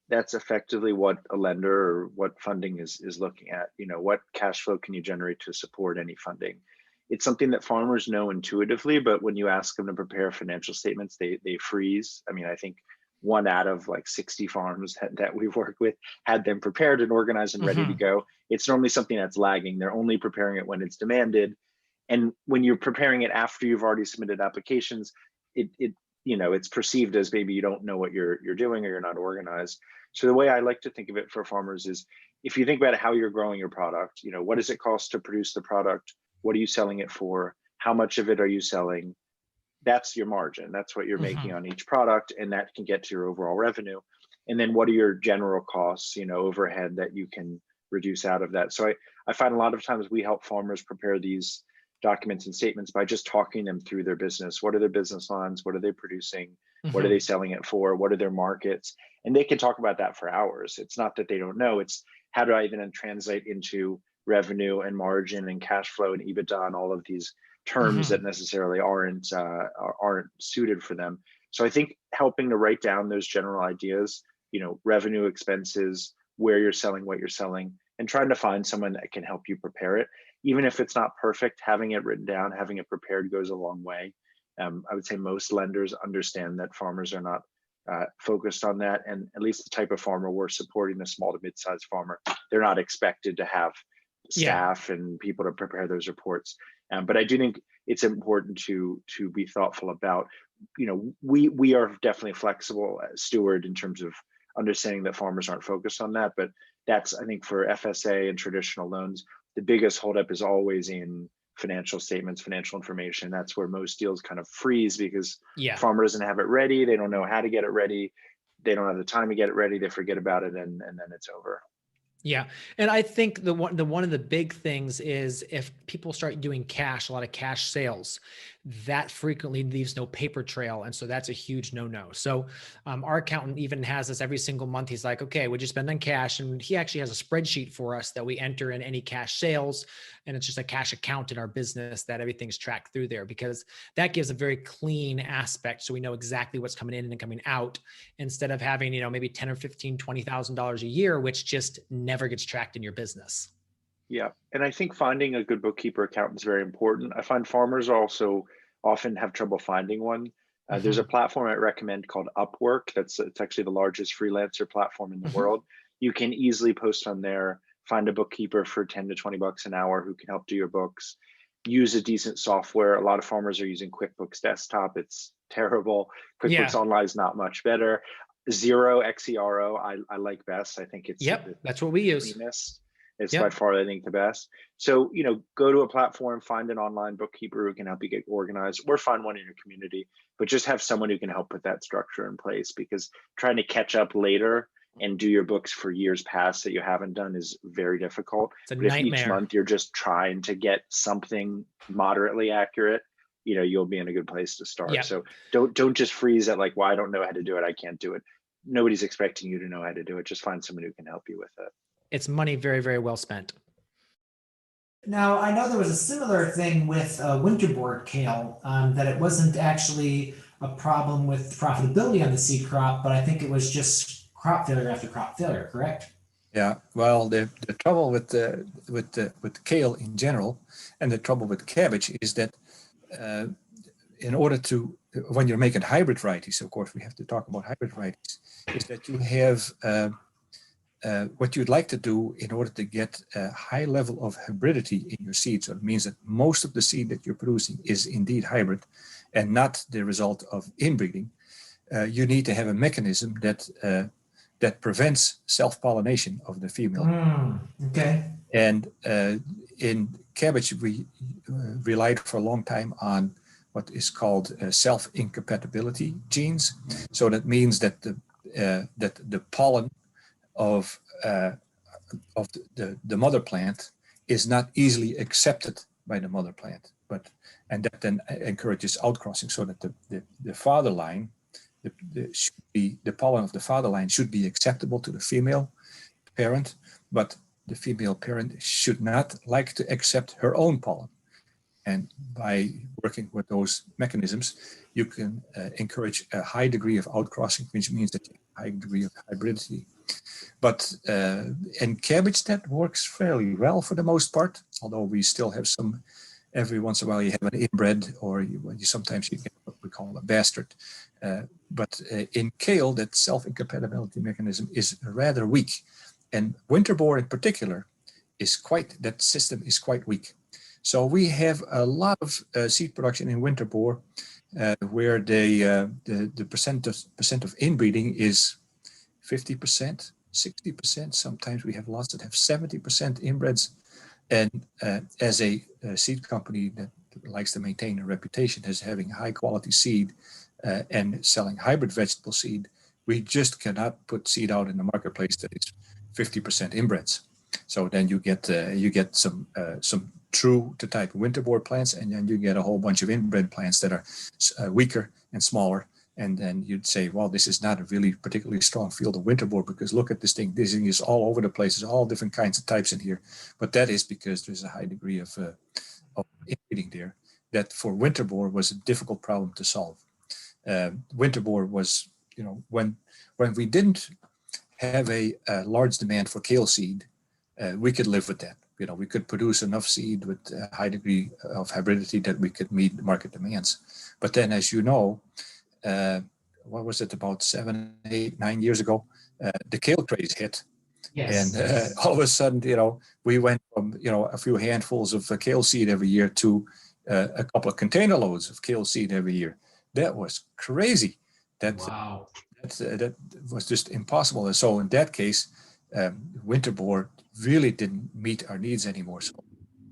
that's effectively what a lender or what funding is looking at. You know, what cash flow can you generate to support any funding? It's something that farmers know intuitively, but when you ask them to prepare financial statements, they freeze. I mean, I think 1 out of like 60 farms that we've worked with had them prepared and organized and ready to go. It's normally something that's lagging. They're only preparing it when it's demanded. And when you're preparing it after you've already submitted applications, it you know, it's perceived as maybe you don't know what you're doing or you're not organized. So the way I like to think of it for farmers is if you think about how you're growing your product, you know, what does it cost to produce the product? What are you selling it for? How much of it are you selling? That's your margin. That's what you're making on each product, and that can get to your overall revenue. And then what are your general costs, you know, overhead that you can reduce out of that. So I find a lot of times we help farmers prepare these documents and statements by just talking them through their business. What are their business lines? What are they producing? What are they selling it for? What are their markets? And they can talk about that for hours. It's not that they don't know. It's how do I even translate into revenue and margin and cash flow and EBITDA and all of these terms that necessarily aren't suited for them. So I think helping to write down those general ideas, revenue, expenses, where you're selling, what you're selling, and trying to find someone that can help you prepare it. Even if it's not perfect, having it written down, having it prepared goes a long way. I would say most lenders understand that farmers are not focused on that. And at least the type of farmer we're supporting, the small to mid-sized farmer, they're not expected to have staff and people to prepare those reports. But I do think it's important to be thoughtful about, we are definitely a flexible steward in terms of understanding that farmers aren't focused on that. But that's, I think, for FSA and traditional loans, the biggest holdup is always in financial statements, financial information. That's where most deals kind of freeze because farmer doesn't have it ready. They don't know how to get it ready. They don't have the time to get it ready. They forget about it, and then it's over. Yeah. And I think one of the big things is if people start doing a lot of cash sales, that frequently leaves no paper trail. And so that's a huge no-no. So our accountant even has this every single month. He's like, okay, what'd you spend on cash? And he actually has a spreadsheet for us that we enter in any cash sales. And it's just a cash account in our business that everything's tracked through there, because that gives a very clean aspect. So we know exactly what's coming in and coming out, instead of having, maybe $10 or $15, $20,000 a year, which just never gets tracked in your business. Yeah. And I think finding a good bookkeeper accountant is very important. I find farmers also often have trouble finding one. There's a platform I recommend called Upwork. It's actually the largest freelancer platform in the world. You can easily post on there, find a bookkeeper for 10 to 20 bucks an hour who can help do your books. Use a decent software. A lot of farmers are using QuickBooks Desktop. It's terrible. QuickBooks Online is not much better. Xero, Xero, I like best. I think it's that's what we use. Cleanest. It's by far, I think, the best. So, go to a platform, find an online bookkeeper who can help you get organized, or find one in your community, but just have someone who can help put that structure in place, because trying to catch up later and do your books for years past that you haven't done is very difficult. It's a but nightmare. If each month you're just trying to get something moderately accurate, you'll be in a good place to start. So don't just freeze at like, well, I don't know how to do it, I can't do it. Nobody's expecting you to know how to do it. Just find someone who can help you with it. It's money very, very well spent. Now, I know there was a similar thing with Winterbor Kale, that it wasn't actually a problem with profitability on the seed crop, but I think it was just crop failure after crop failure, correct? Yeah, well, the trouble with kale in general, and the trouble with cabbage, is that in order to, when you're making hybrid varieties, of course, we have to talk about hybrid varieties, is that you have what you'd like to do in order to get a high level of hybridity in your seed. So it means that most of the seed that you're producing is indeed hybrid and not the result of inbreeding. You need to have a mechanism that prevents self-pollination of the female. Okay. And in cabbage, we relied for a long time on what is called self-incompatibility genes. So that means that the pollen of the mother plant is not easily accepted by the mother plant, and that then encourages outcrossing, so that the father line, the pollen of the father line should be acceptable to the female parent, but the female parent should not like to accept her own pollen. And by working with those mechanisms, you can encourage a high degree of outcrossing, which means that you have a high degree of hybridity. But in cabbage, that works fairly well for the most part, although we still have some, every once in a while you have an inbred, or sometimes you get what we call a bastard. But in kale, that self-incompatibility mechanism is rather weak. And Winterbor in particular that system is quite weak. So we have a lot of seed production in Winterbor where the percent of inbreeding is 50%, 60%. Sometimes we have lots that have 70% inbreds. And as a seed company that likes to maintain a reputation as having high quality seed and selling hybrid vegetable seed, we just cannot put seed out in the marketplace that is 50% inbreds. So then you get some true to type Winterbor plants, and then you get a whole bunch of inbred plants that are weaker and smaller. And then you'd say, well, this is not a really particularly strong field of Winterbor, because look at this thing. This thing is all over the place. There's all different kinds of types in here. But that is because there's a high degree of inbreeding there. That for Winterbor was a difficult problem to solve. Winterbor was, when we didn't have a large demand for kale seed, we could live with that. We could produce enough seed with a high degree of hybridity that we could meet market demands. But then, as you know, what was it, about 7, 8, 9 years ago, the kale craze hit. Yes. And all of a sudden, we went from, a few handfuls of kale seed every year to a couple of container loads of kale seed every year. That was crazy. Wow. That was just impossible. And so in that case, Winterbor really didn't meet our needs anymore. So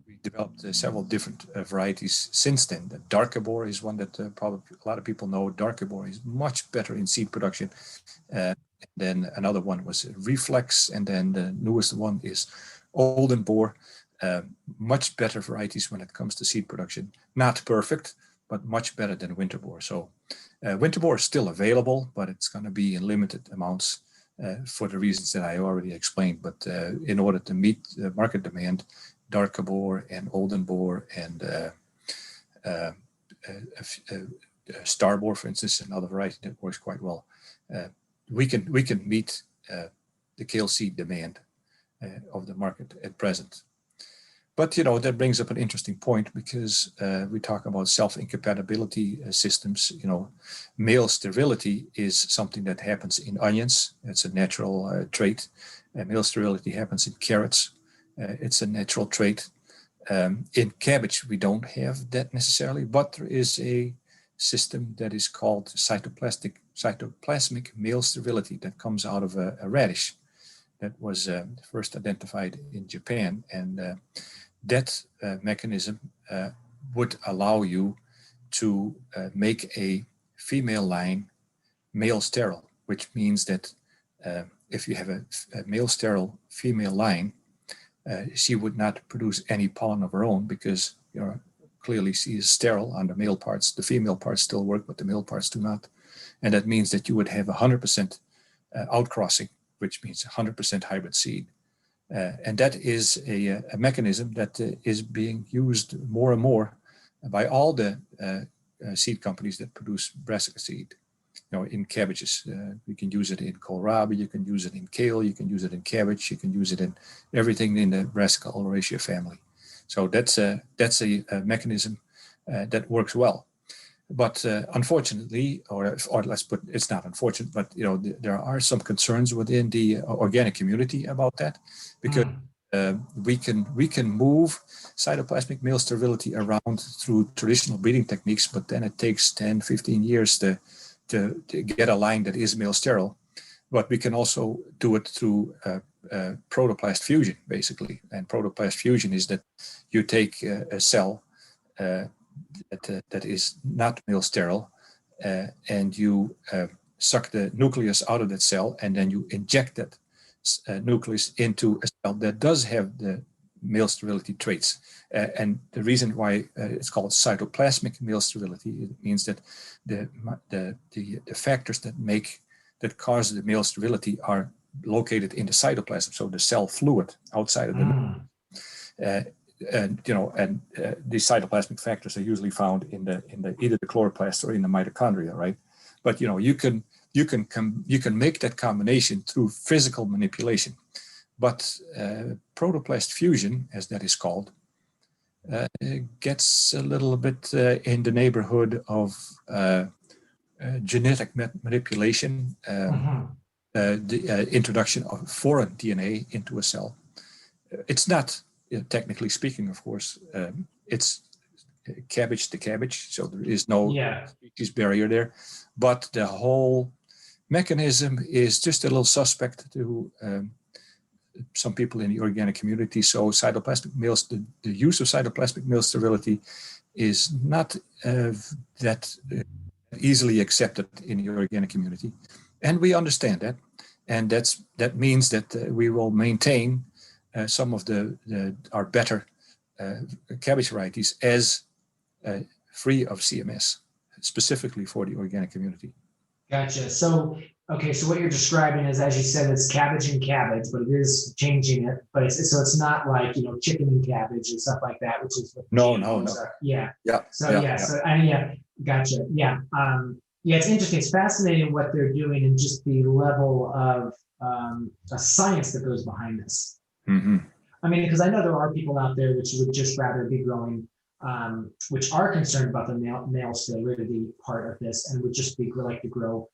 we developed several different varieties since then. The Darkebor is one that probably a lot of people know. Darkebor is much better in seed production. And then another one was Reflex, and then the newest one is Oldenbor. Much better varieties when it comes to seed production. Not perfect, but much better than Winterbor. So Winterbor is still available, but it's going to be in limited amounts for the reasons that I already explained. But in order to meet the market demand, Darkebor and Oldenbor and Starbor, for instance, another variety that works quite well. We can meet the kale seed demand of the market at present. But, that brings up an interesting point, because we talk about self-incompatibility systems. Male sterility is something that happens in onions. It's a natural trait. Male sterility happens in carrots. It's a natural trait. In cabbage, we don't have that necessarily, but there is a system that is called cytoplasmic male sterility that comes out of a radish that was first identified in Japan. And that mechanism would allow you to make a female line male sterile, which means that if you have a male sterile female line, she would not produce any pollen of her own, because clearly she is sterile on the male parts. The female parts still work, but the male parts do not. And that means that you would have 100% outcrossing, which means 100% hybrid seed. And that is a mechanism that is being used more and more by all the seed companies that produce brassica seed. In cabbages, you can use it in kohlrabi, you can use it in kale, you can use it in cabbage, you can use it in everything in the brassica oleracea family. So that's a mechanism that works well. But unfortunately, or let's put, it's not unfortunate, but there are some concerns within the organic community about that, because we can move cytoplasmic male sterility around through traditional breeding techniques, but then it takes 10, 15 years to get a line that is male sterile. But we can also do it through protoplast fusion, basically. And protoplast fusion is that you take a cell that is not male sterile, and you suck the nucleus out of that cell, and then you inject that nucleus into a cell that does have the male sterility traits. And the reason why it's called cytoplasmic male sterility, it means that the factors that cause the male sterility are located in the cytoplasm, so the cell fluid outside of the nucleus. And these cytoplasmic factors are usually found in the either the chloroplast or in the mitochondria, right? But you can make that combination through physical manipulation. But protoplast fusion, as that is called, gets a little bit in the neighborhood of genetic manipulation, the introduction of foreign DNA into a cell. It's not, technically speaking, of course, it's cabbage to cabbage, so there is no species barrier there. But the whole mechanism is just a little suspect to some people in the organic community. So cytoplasmic male, the use of cytoplasmic male sterility is not that easily accepted in the organic community, and we understand that, and that means that we will maintain some of our better cabbage varieties as free of CMS, specifically for the organic community. Gotcha. So, okay, so what you're describing is, as you said, it's cabbage and cabbage, but it is changing it. But it's not like, chicken and cabbage and stuff like that, which is what No. Yeah. Yeah. So gotcha. Yeah. Yeah, it's interesting. It's fascinating what they're doing and just the level of science that goes behind this. Mm-hmm. I mean, because I know there are people out there which would just rather be growing, which are concerned about the male sterility part of this and would just like to grow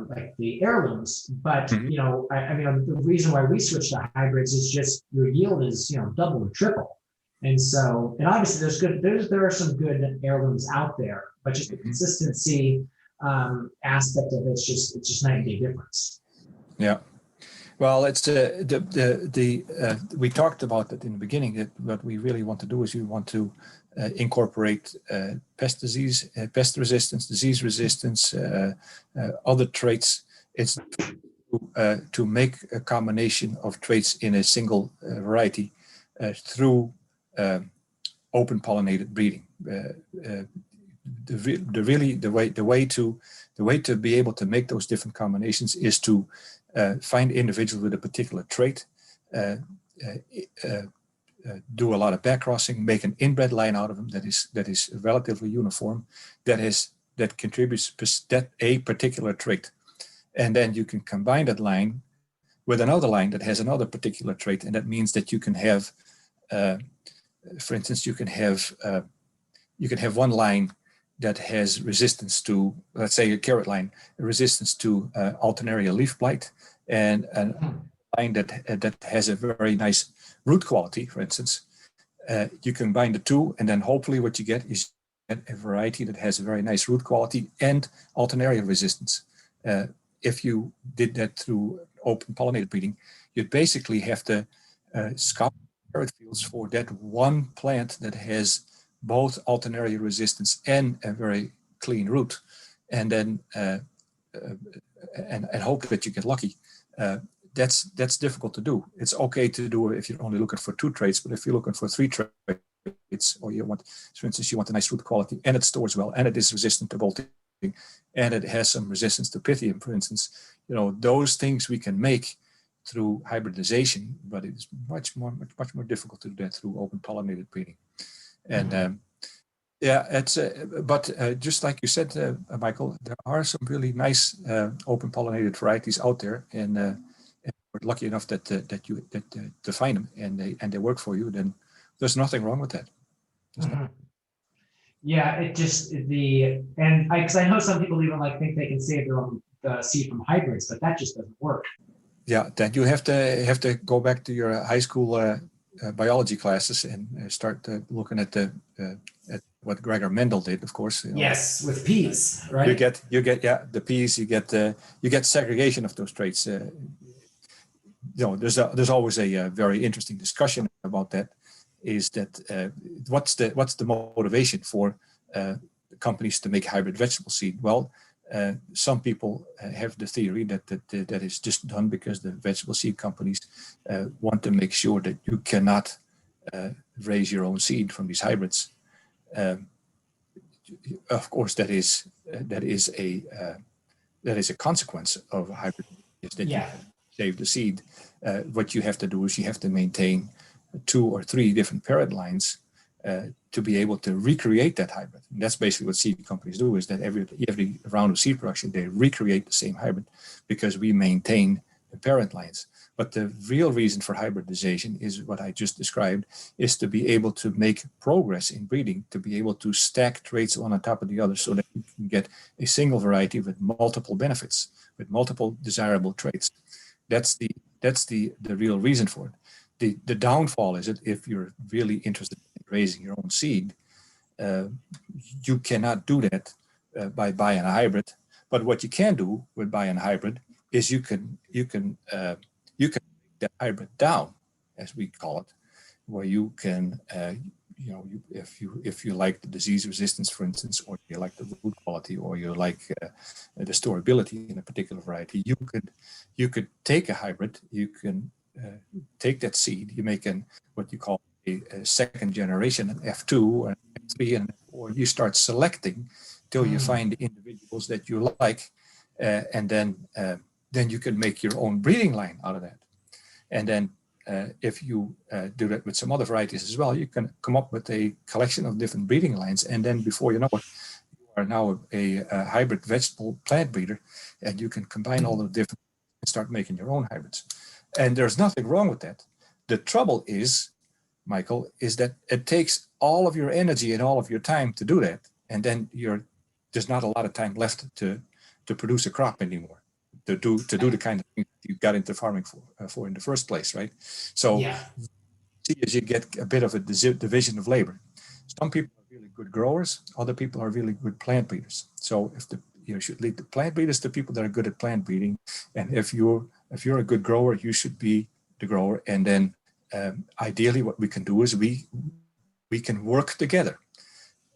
like the heirlooms. But, I mean, the reason why we switched to hybrids is just your yield is, double or triple. And so, and obviously there are some good heirlooms out there, but just the consistency aspect of it's just night and day difference. Yeah. Well, it's we talked about it in the beginning, that what we really want to do is we want to incorporate pest resistance, disease resistance, other traits. It's to make a combination of traits in a single variety through open pollinated breeding. The way to be able to make those different combinations is to find individuals with a particular trait, do a lot of backcrossing, make an inbred line out of them that is relatively uniform, that contributes that a particular trait, and then you can combine that line with another line that has another particular trait, and that means that you can have, for instance, you can have one line that has resistance to, let's say, a carrot line, resistance to alternaria leaf blight, and a line that has a very nice root quality, for instance. You combine the two, and then hopefully what you get is a variety that has a very nice root quality and alternaria resistance. If you did that through open pollinated breeding, you'd basically have to scout carrot fields for that one plant that has both alternaria resistance and a very clean root, and then and hope that you get lucky. That's difficult to do. It's okay to do if you're only looking for 2 traits, but if you're looking for 3 traits, or you want, for instance, you want a nice root quality and it stores well and it is resistant to bolting and it has some resistance to Pythium, for instance, those things we can make through hybridization, but it's much more difficult to do that through open pollinated breeding. And it's but just like you said, Michael, there are some really nice open pollinated varieties out there, and we're lucky enough that to find them and they work for you. Then there's nothing wrong with that. Yeah, because I know some people even think they can save their own seed from hybrids, but that just doesn't work. Yeah, then you have to go back to your high school biology classes and start looking at at what Gregor Mendel did, of course. Yes, with peas, right? You get the peas. You get segregation of those traits. There's always a very interesting discussion about that. Is that what's the motivation for companies to make hybrid vegetable seed? Well, some people have the theory that is just done because the vegetable seed companies want to make sure that you cannot raise your own seed from these hybrids. Of course, that is a consequence of hybrid. Is that you save the seed. What you have to do is you have to maintain 2 or 3 different parent lines to be able to recreate that hybrid. And that's basically what seed companies do, is that every round of seed production, they recreate the same hybrid because we maintain the parent lines. But the real reason for hybridization is what I just described, is to be able to make progress in breeding, to be able to stack traits one on top of the other so that you can get a single variety with multiple benefits, with multiple desirable traits. That's the real reason for it. The downfall is that if you're really interested in raising your own seed, you cannot do that by buying a hybrid. But what you can do with buying a hybrid is you can break that hybrid down, as we call it, where you can if you like the disease resistance, for instance, or you like the root quality, or you like the storability in a particular variety, you could take a hybrid, you can take that seed, you make what you call a second generation, an F2 or an F3 and F4. You start selecting till you find the individuals that you like, and then you can make your own breeding line out of that. And then if you do that with some other varieties as well, you can come up with a collection of different breeding lines. And then before you know it, you are now a hybrid vegetable plant breeder, and you can combine all the different and start making your own hybrids. And there's nothing wrong with that. The trouble is, Michael, is that it takes all of your energy and all of your time to do that. And then there's not a lot of time left to produce a crop anymore, to do the kind of thing you got into farming for in the first place, right? So see, as you get a bit of a division of labor. Some people are really good growers, other people are really good plant breeders. So you should lead the plant breeders to people that are good at plant breeding, and if you're a good grower, you should be the grower. And then ideally, what we can do is we can work together.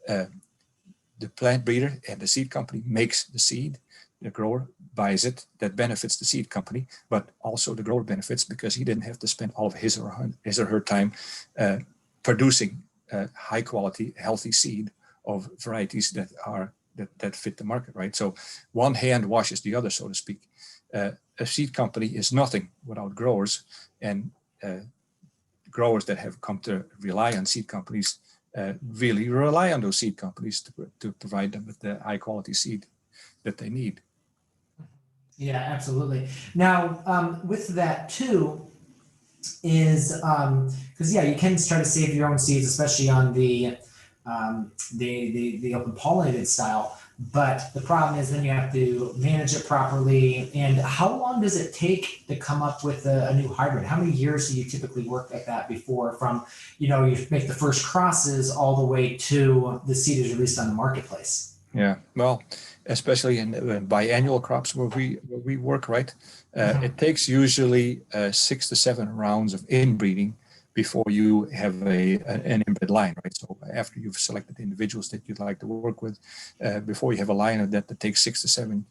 The plant breeder and the seed company makes the seed. The grower buys it. That benefits the seed company, but also the grower benefits because he didn't have to spend all of his or her time producing high quality, healthy seed of varieties that fit the market, right? So one hand washes the other, so to speak. A seed company is nothing without growers, and growers that have come to rely on seed companies really rely on those seed companies to provide them with the high quality seed that they need. Yeah, absolutely. Now, with that too, is because you can try to save your own seeds, especially on the open pollinated style. But the problem is then you have to manage it properly. And how long does it take to come up with a new hybrid? How many years do you typically work at that before from, you make the first crosses all the way to the seed is released on the marketplace? Yeah, well, especially in biannual crops where we work, right? It takes usually 6 to 7 rounds of inbreeding before you have an inbred line, right? So after you've selected individuals that you'd like to work with, before you have a line of that takes 6 to 7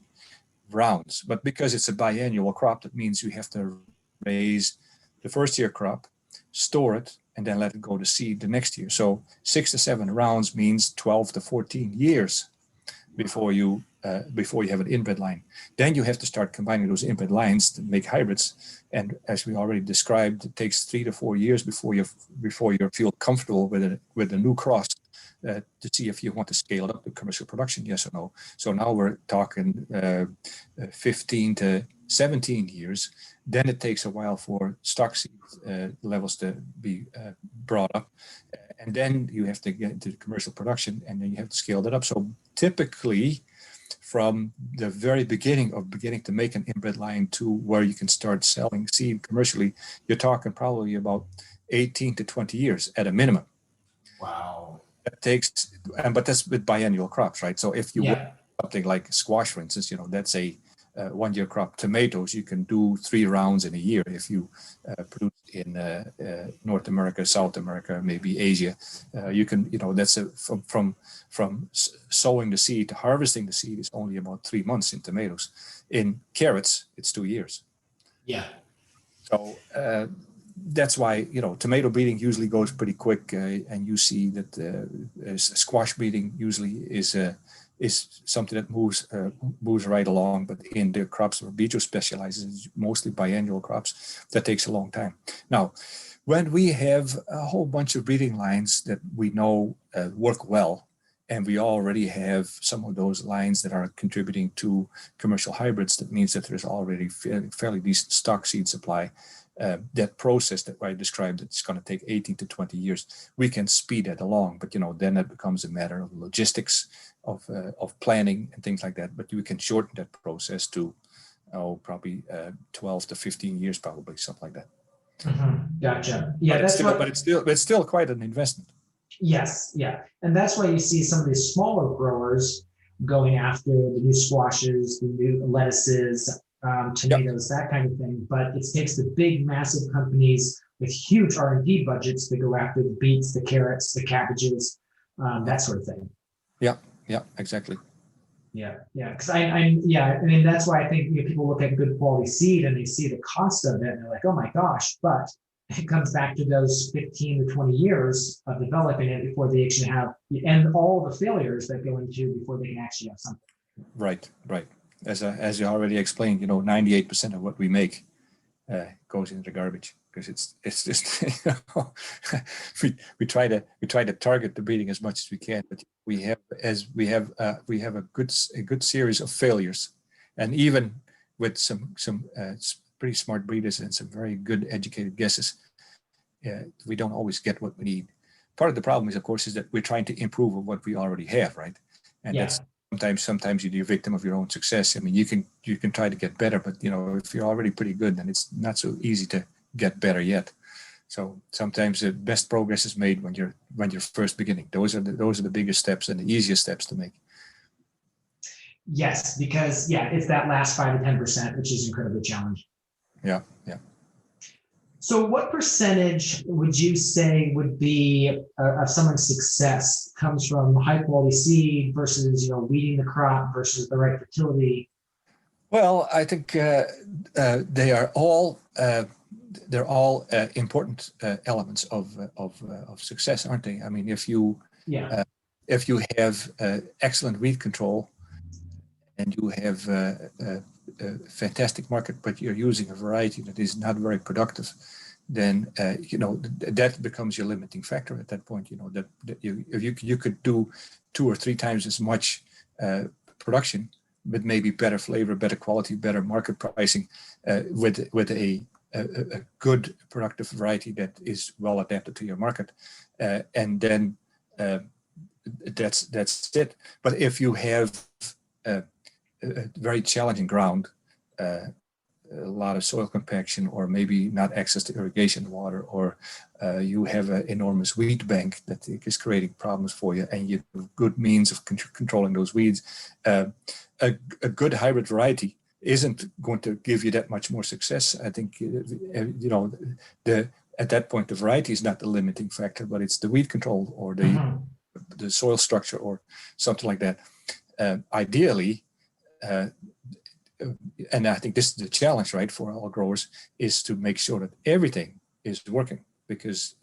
rounds. But because it's a biannual crop, that means you have to raise the first year crop, store it, and then let it go to seed the next year. So 6 to 7 rounds means 12 to 14 years before you have an inbred line. Then you have to start combining those inbred lines to make hybrids. And as we already described, it takes 3 to 4 years before you feel comfortable with a new cross to see if you want to scale it up to commercial production, yes or no. So now we're talking 15 to 17 years. Then it takes a while for stock seed levels to be brought up. And then you have to get into commercial production, and then you have to scale that up. So typically, from the very beginning to make an inbred line to where you can start selling seed commercially, you're talking probably about 18 to 20 years at a minimum. Wow. That takes, but that's with biennial crops, right? So if you work something like squash, for instance, that's a 1 year crop. Tomatoes, you can do 3 rounds in a year if you produce in North America, South America, maybe Asia. You can, that's from sowing the seed to harvesting the seed is only about 3 months in tomatoes. In carrots, it's 2 years. Yeah. So that's why, tomato breeding usually goes pretty quick, and you see that squash breeding usually is something that moves right along. But in the crops where Bejo specializes, mostly biannual crops, that takes a long time. Now, when we have a whole bunch of breeding lines that we know work well, and we already have some of those lines that are contributing to commercial hybrids, that means that there's already fairly decent stock seed supply. That process that I described, it's going to take 18 to 20 years. We can speed that along, but then it becomes a matter of logistics, of planning and things like that. But we can shorten that process to probably 12 to 15 years, probably something like that. Mm-hmm. Gotcha. Yeah, but it's still quite an investment. Yes, yeah, and that's why you see some of these smaller growers going after the new squashes, the new lettuces, tomatoes, that kind of thing. But it takes the big, massive companies with huge R&D budgets to go after the beets, the carrots, the cabbages, that sort of thing. Yeah, exactly. Yeah, yeah, because I mean, that's why I think people look at good quality seed and they see the cost of it and they're like, oh my gosh, but it comes back to those 15 to 20 years of developing it before they actually have, and all the failures that go into before they can actually have something. Right, right. As you already explained, 98% of what we make goes into the garbage because it's just we try to target the breeding as much as we can, but we have a good series of failures, and even with some pretty smart breeders and some very good educated guesses, we don't always get what we need. Part of the problem is, of course, is that we're trying to improve on what we already have, right? And Yeah. that's sometimes you're a victim of your own success. I mean, you can try to get better, but if you're already pretty good, then it's not so easy to get better yet. So sometimes the best progress is made when you're first beginning. Those are the biggest steps and the easiest steps to make. Yes, because it's that last 5 to 10%, which is incredibly challenging. Yeah. So what percentage would you say would be of someone's success comes from high quality seed versus, weeding the crop versus the right fertility? Well, I think they are all they're all important elements of success, aren't they? I mean, if you have excellent weed control and you have a fantastic market, but you're using a variety that is not very productive, then that becomes your limiting factor at that point. That if you could do 2 or 3 times as much production, with maybe better flavor, better quality, better market pricing, with a good productive variety that is well adapted to your market, and then that's it. But if you have a very challenging ground, a lot of soil compaction, or maybe not access to irrigation water, or you have an enormous weed bank that is creating problems for you, and you have good means of controlling those weeds, a good hybrid variety isn't going to give you that much more success. I think at that point the variety is not the limiting factor, but it's the weed control or the soil structure or something like that. Ideally, and I think this is the challenge, right, for all growers, is to make sure that everything is working. Because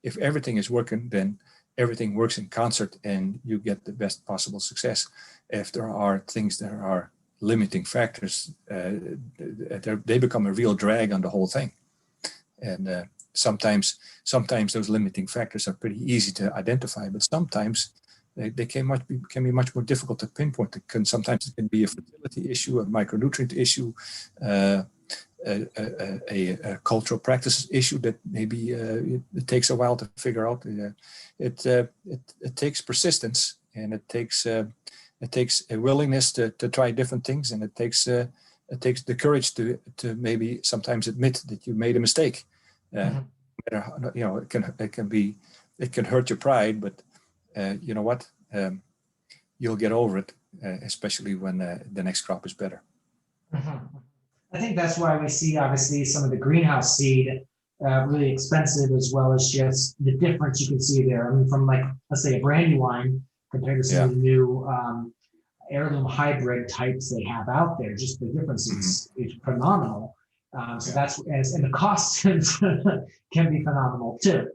if everything is working, then everything works in concert and you get the best possible success. If there are things that are limiting factors, they become a real drag on the whole thing. And sometimes those limiting factors are pretty easy to identify, but sometimes they can be much more difficult to pinpoint. Sometimes it can be a fertility issue, a micronutrient issue, a cultural practice issue that maybe it takes a while to figure out. It takes persistence, and it takes a willingness to try different things, and it takes the courage to maybe sometimes admit that you made a mistake. It can hurt your pride, but you know what? You'll get over it, especially when the next crop is better. I think that's why we see, obviously, some of the greenhouse seed really expensive, as well as just the difference you can see there. I mean, from let's say a Brandywine compared to some of the new heirloom hybrid types they have out there, just the difference is phenomenal. So and the cost can be phenomenal too.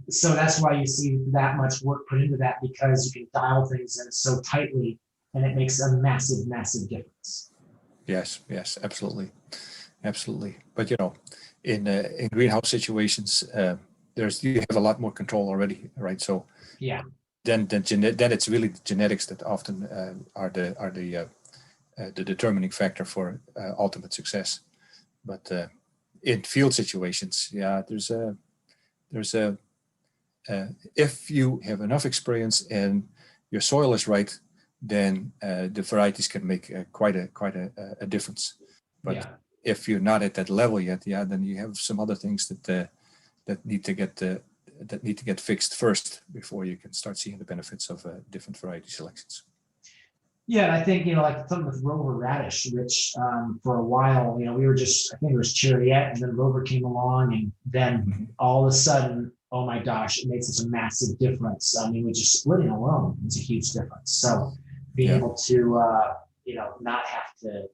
So that's why you see that much work put into that, because you can dial things in so tightly, and it makes a massive, massive difference. Yes, absolutely. But in greenhouse situations, you have a lot more control already, right? So then it's really the genetics that often are the determining factor for ultimate success. But in field situations, if you have enough experience and your soil is right, then the varieties can make quite a difference. But if you're not at that level yet, then you have some other things that need to get fixed first before you can start seeing the benefits of different variety selections. Yeah, and I think, like something with Rover radish, which for a while, we were I think it was Chariot, and then Rover came along, and then all of a sudden, oh my gosh, it made such a massive difference. I mean, with just splitting alone, it's a huge difference. So being able to, not have to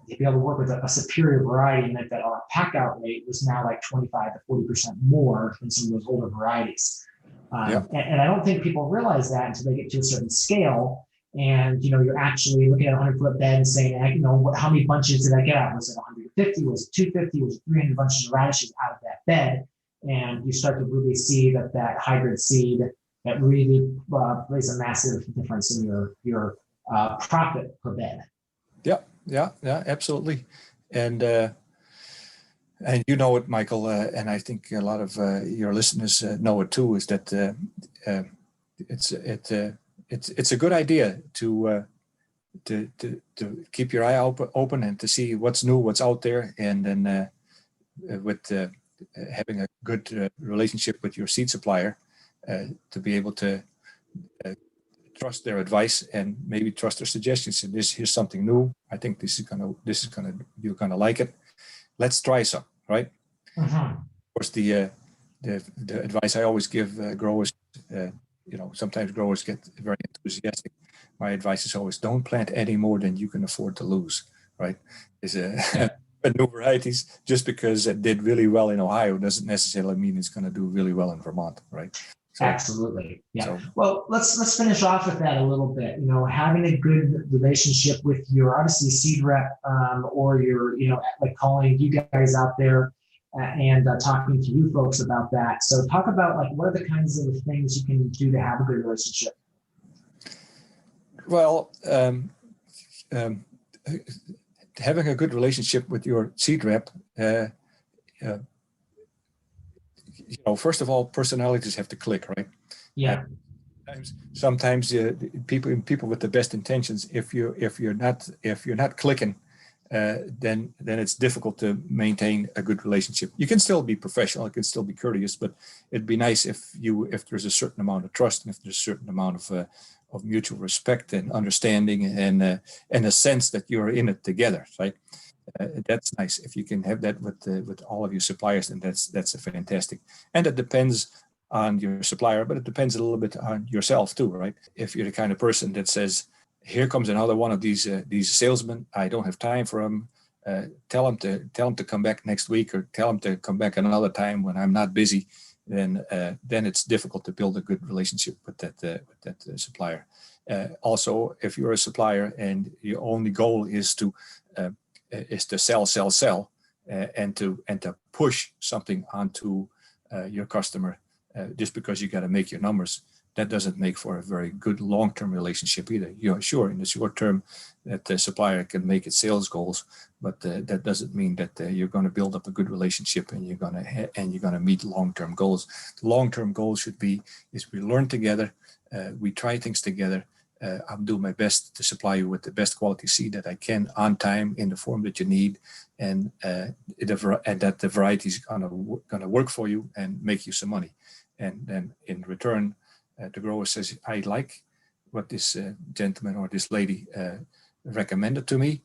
be able to work with a superior variety, and that our pack out rate was now like 25 to 40% more than some of those older varieties. And I don't think people realize that until they get to a certain scale. And, you're actually looking at a 100-foot bed and saying, how many bunches did I get out? Was it 150? Was it 250? Was it 300 bunches of radishes out of that bed? And you start to really see that hybrid seed that really plays a massive difference in your profit per bed. Yeah, absolutely. And you know it, Michael, and I think a lot of your listeners know it too, is that it's a good idea to keep your eye open and to see what's new, what's out there, and then with having a good relationship with your seed supplier, to be able to trust their advice and maybe trust their suggestions. And here's something new. I think you're gonna like it. Let's try some, right? Of course, the advice I always give growers, sometimes growers get very enthusiastic. My advice is always, don't plant any more than you can afford to lose, right? Is new varieties, just because it did really well in Ohio doesn't necessarily mean it's going to do really well in Vermont, right? So, absolutely. Yeah. Well, let's finish off with that a little bit. Having a good relationship with your, obviously, seed rep, or your, like calling you guys out there and talking to you folks about that. So talk about what are the kinds of things you can do to have a good relationship? Well, having a good relationship with your seed rep, first of all, personalities have to click, right? Yeah. Sometimes people with the best intentions, if you're not clicking, then it's difficult to maintain a good relationship. You can still be professional, you can still be courteous, but it'd be nice if there's a certain amount of trust, and if there's a certain amount of mutual respect and understanding, and a sense that you're in it together, right? That's nice if you can have that with all of your suppliers, and that's a fantastic. And it depends on your supplier, but it depends a little bit on yourself too, right? If you're the kind of person that says, here comes another one of these salesmen, I don't have time for him, tell him to come back next week, or tell him to come back another time when I'm not busy, then it's difficult to build a good relationship with that supplier. Also, if you're a supplier and your only goal is to sell, and to push something onto your customer, just because you got to make your numbers, that doesn't make for a very good long-term relationship either. Sure, in the short term, that the supplier can make its sales goals, but that doesn't mean that you're going to build up a good relationship and you're going to meet long-term goals. The long-term goals should be is we learn together, we try things together. I'm doing my best to supply you with the best quality seed that I can on time in the form that you need, and that the variety is gonna work for you and make you some money. And then in return, the grower says, I like what this gentleman or this lady recommended to me,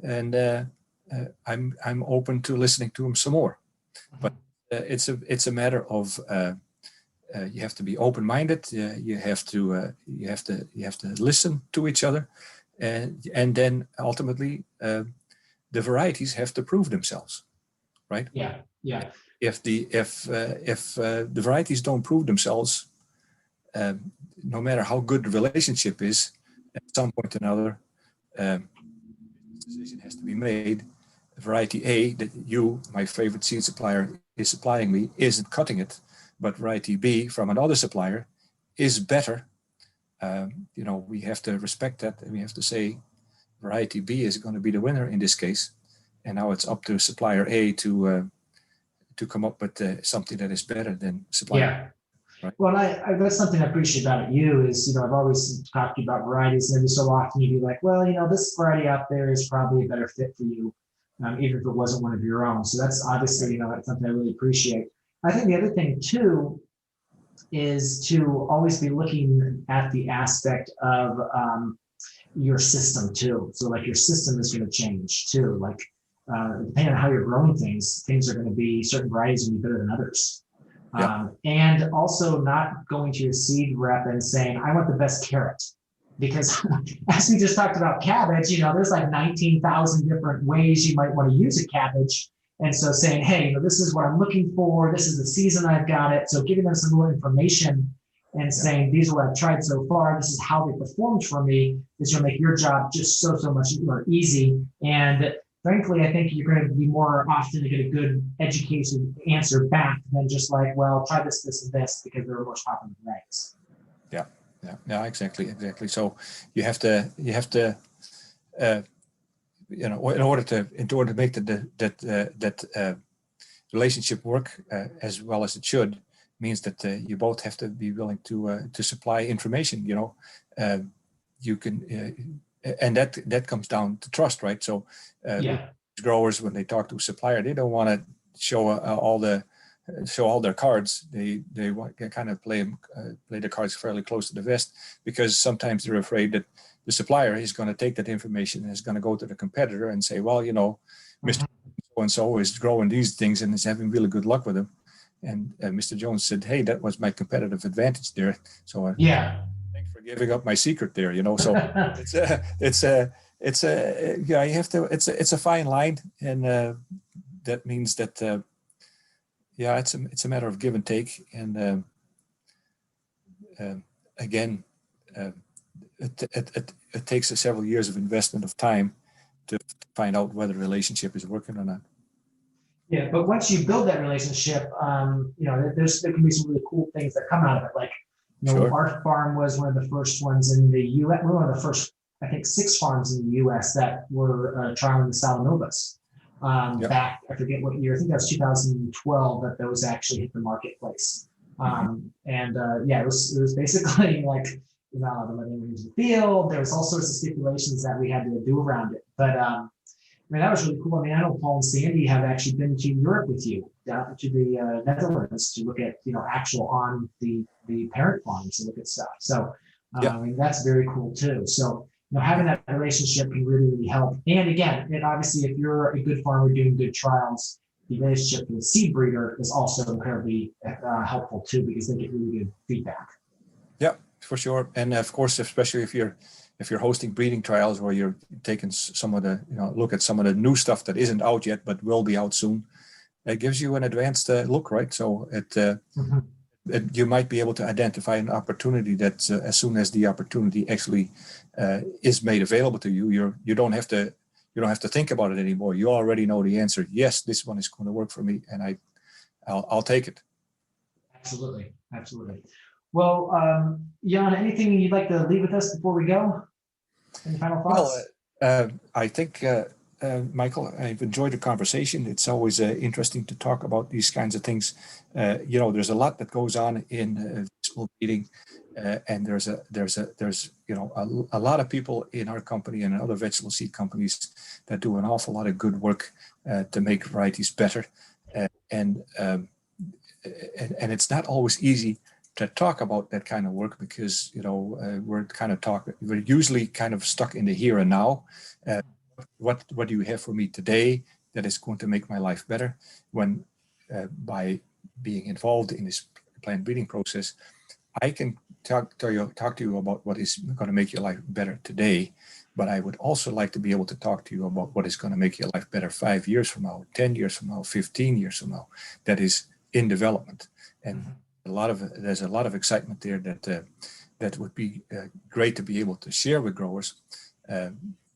and I'm open to listening to him some more. But it's a matter of you have to be open-minded. You have to listen to each other, and then ultimately the varieties have to prove themselves, right? Yeah. If the varieties don't prove themselves, no matter how good the relationship is, at some point or another, a decision has to be made. Variety A that you, my favorite seed supplier, is supplying me isn't cutting it, but variety B from another supplier is better. We have to respect that, and we have to say variety B is going to be the winner in this case. And now it's up to supplier A to come up with something that is better than supplier. Yeah. Right. Well, I that's something I appreciate about you is, I've always talked to you about varieties, and every so often you'd be like, well, this variety out there is probably a better fit for you, even if it wasn't one of your own. So that's obviously, that's something I really appreciate. I think the other thing too is to always be looking at the aspect of your system too. So like your system is going to change too. Like depending on how you're growing things are going to be, certain varieties are going to be better than others. Yeah. And also not going to your seed rep and saying, I want the best carrot. Because as we just talked about cabbage, there's like 19,000 different ways you might want to use a cabbage. And so saying, hey, this is what I'm looking for. This is the season I've got it. So giving them some more information and saying, these are what I've tried so far. This is how they performed for me. Is going to make your job just so much more easy. And frankly, I think you're going to be more often to get a good educated answer back than just like, well, try this, this, and this because they're most popular varieties. Yeah, exactly. So you have to, in order to make that relationship work as well as it should, means that you both have to be willing to supply information. You can, and that comes down to trust, right? So growers, when they talk to a supplier, they don't want to show all their cards. They want to kind of play the cards fairly close to the vest, because sometimes they're afraid that the supplier is going to take that information and is going to go to the competitor and say, well, Mr. So-and-so is growing these things and is having really good luck with them. And Mr. Jones said, hey, that was my competitive advantage there. So thanks for giving up my secret there, So it's a fine line, and that means that it's a matter of give and take. And again, it takes several years of investment of time to find out whether the relationship is working or not. Yeah, but once you build that relationship, there can be some really cool things that come out of it. Like, our farm was one of the first ones in the U.S. We're one of the first, I think, 6 farms in the U.S. that were trialing the Salanovas. Back, I forget what year, I think that was 2012 that those actually hit the marketplace. It was basically like, you're not allowed to let anyone use the field. There was all sorts of stipulations that we had to do around it. But that was really cool. I know Paul and Sandy have actually been to Europe with you, down to the Netherlands, to look at, actual on the parent farms to look at stuff. So that's very cool too. So having that relationship can really, really help. And again, obviously, if you're a good farmer doing good trials, the relationship with the seed breeder is also incredibly helpful too, because they get really good feedback. Yeah, for sure. And of course, especially if you're hosting breeding trials where you're taking some of the, look at some of the new stuff that isn't out yet but will be out soon, it gives you an advanced look, right? So you might be able to identify an opportunity that as soon as the opportunity actually is made available to you, you don't have to think about it anymore. You already know the answer. Yes, this one is going to work for me, and I'll take it. Absolutely. Well, Jan, anything you'd like to leave with us before we go? Any final thoughts? Well, I think, Michael, I've enjoyed the conversation. It's always interesting to talk about these kinds of things. There's a lot that goes on in vegetable breeding, and there's a lot of people in our company and other vegetable seed companies that do an awful lot of good work to make varieties better, and it's not always easy to talk about that kind of work, because we're usually kind of stuck in the here and now. What do you have for me today that is going to make my life better? When by being involved in this plant breeding process, I can talk to you about what is going to make your life better today, but I would also like to be able to talk to you about what is going to make your life better 5 years from now, 10 years from now, 15 years from now. That is in development, and there's a lot of excitement there that would be great to be able to share with growers.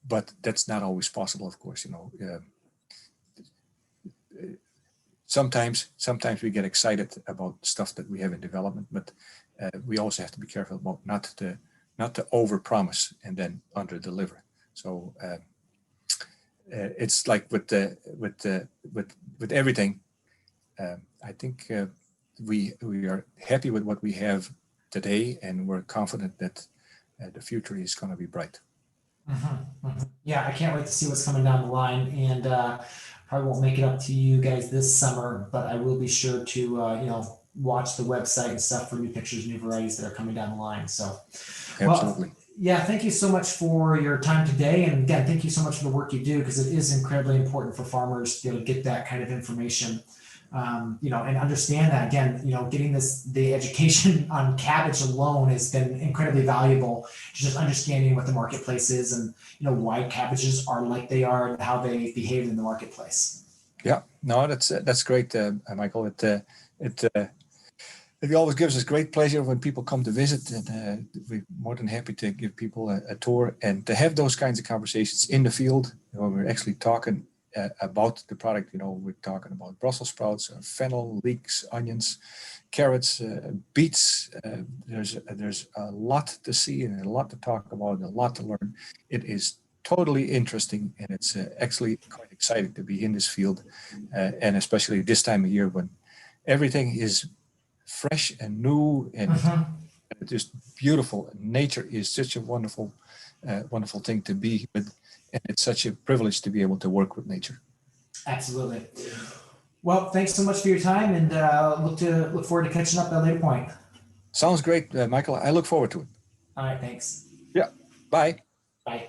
But that's not always possible, of course. Sometimes we get excited about stuff that we have in development, but we also have to be careful about not to overpromise and then underdeliver. So it's like with everything. I think we are happy with what we have today, and we're confident that the future is going to be bright. Yeah, I can't wait to see what's coming down the line, and probably won't make it up to you guys this summer, but I will be sure to watch the website and stuff for new pictures, new varieties that are coming down the line. So, absolutely. Yeah, thank you so much for your time today, and again, thank you so much for the work you do, because it is incredibly important for farmers to be able to get that kind of information. and understand that again, getting the education on cabbage alone has been incredibly valuable to just understanding what the marketplace is and, why cabbages are like they are and how they behave in the marketplace. Yeah, no, that's great, Michael. It always gives us great pleasure when people come to visit, and we're more than happy to give people a tour and to have those kinds of conversations in the field where we're actually talking about the product. We're talking about Brussels sprouts, fennel, leeks, onions, carrots, beets. There's a lot to see and a lot to talk about and a lot to learn. It is totally interesting, and it's actually quite exciting to be in this field, and especially this time of year when everything is fresh and new and just beautiful. Nature is such a wonderful thing to be with, and it's such a privilege to be able to work with nature. Absolutely. Well, thanks so much for your time, and look forward to catching up at a later point. Sounds great, Michael. I look forward to it. All right, thanks. Yeah. Bye. Bye.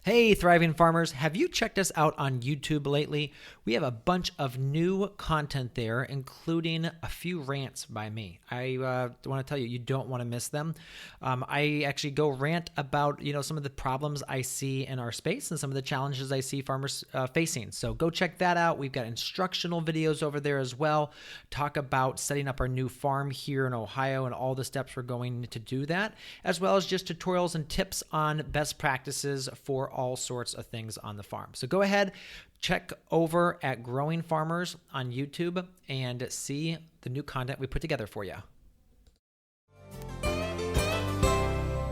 Hey, thriving farmers, have you checked us out on YouTube lately? We have a bunch of new content there, including a few rants by me. I want to tell you, you don't want to miss them. I actually go rant about, some of the problems I see in our space and some of the challenges I see farmers facing. So go check that out. We've got instructional videos over there as well. Talk about setting up our new farm here in Ohio and all the steps we're going to do that, as well as just tutorials and tips on best practices for all sorts of things on the farm. So go ahead, check over at Growing Farmers on YouTube and see the new content we put together for you.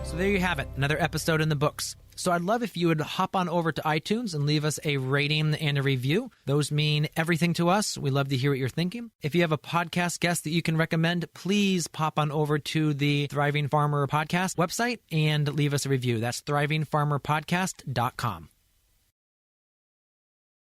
So there you have it, another episode in the books. So I'd love if you would hop on over to iTunes and leave us a rating and a review. Those mean everything to us. We love to hear what you're thinking. If you have a podcast guest that you can recommend, please pop on over to the Thriving Farmer Podcast website and leave us a review. That's thrivingfarmerpodcast.com.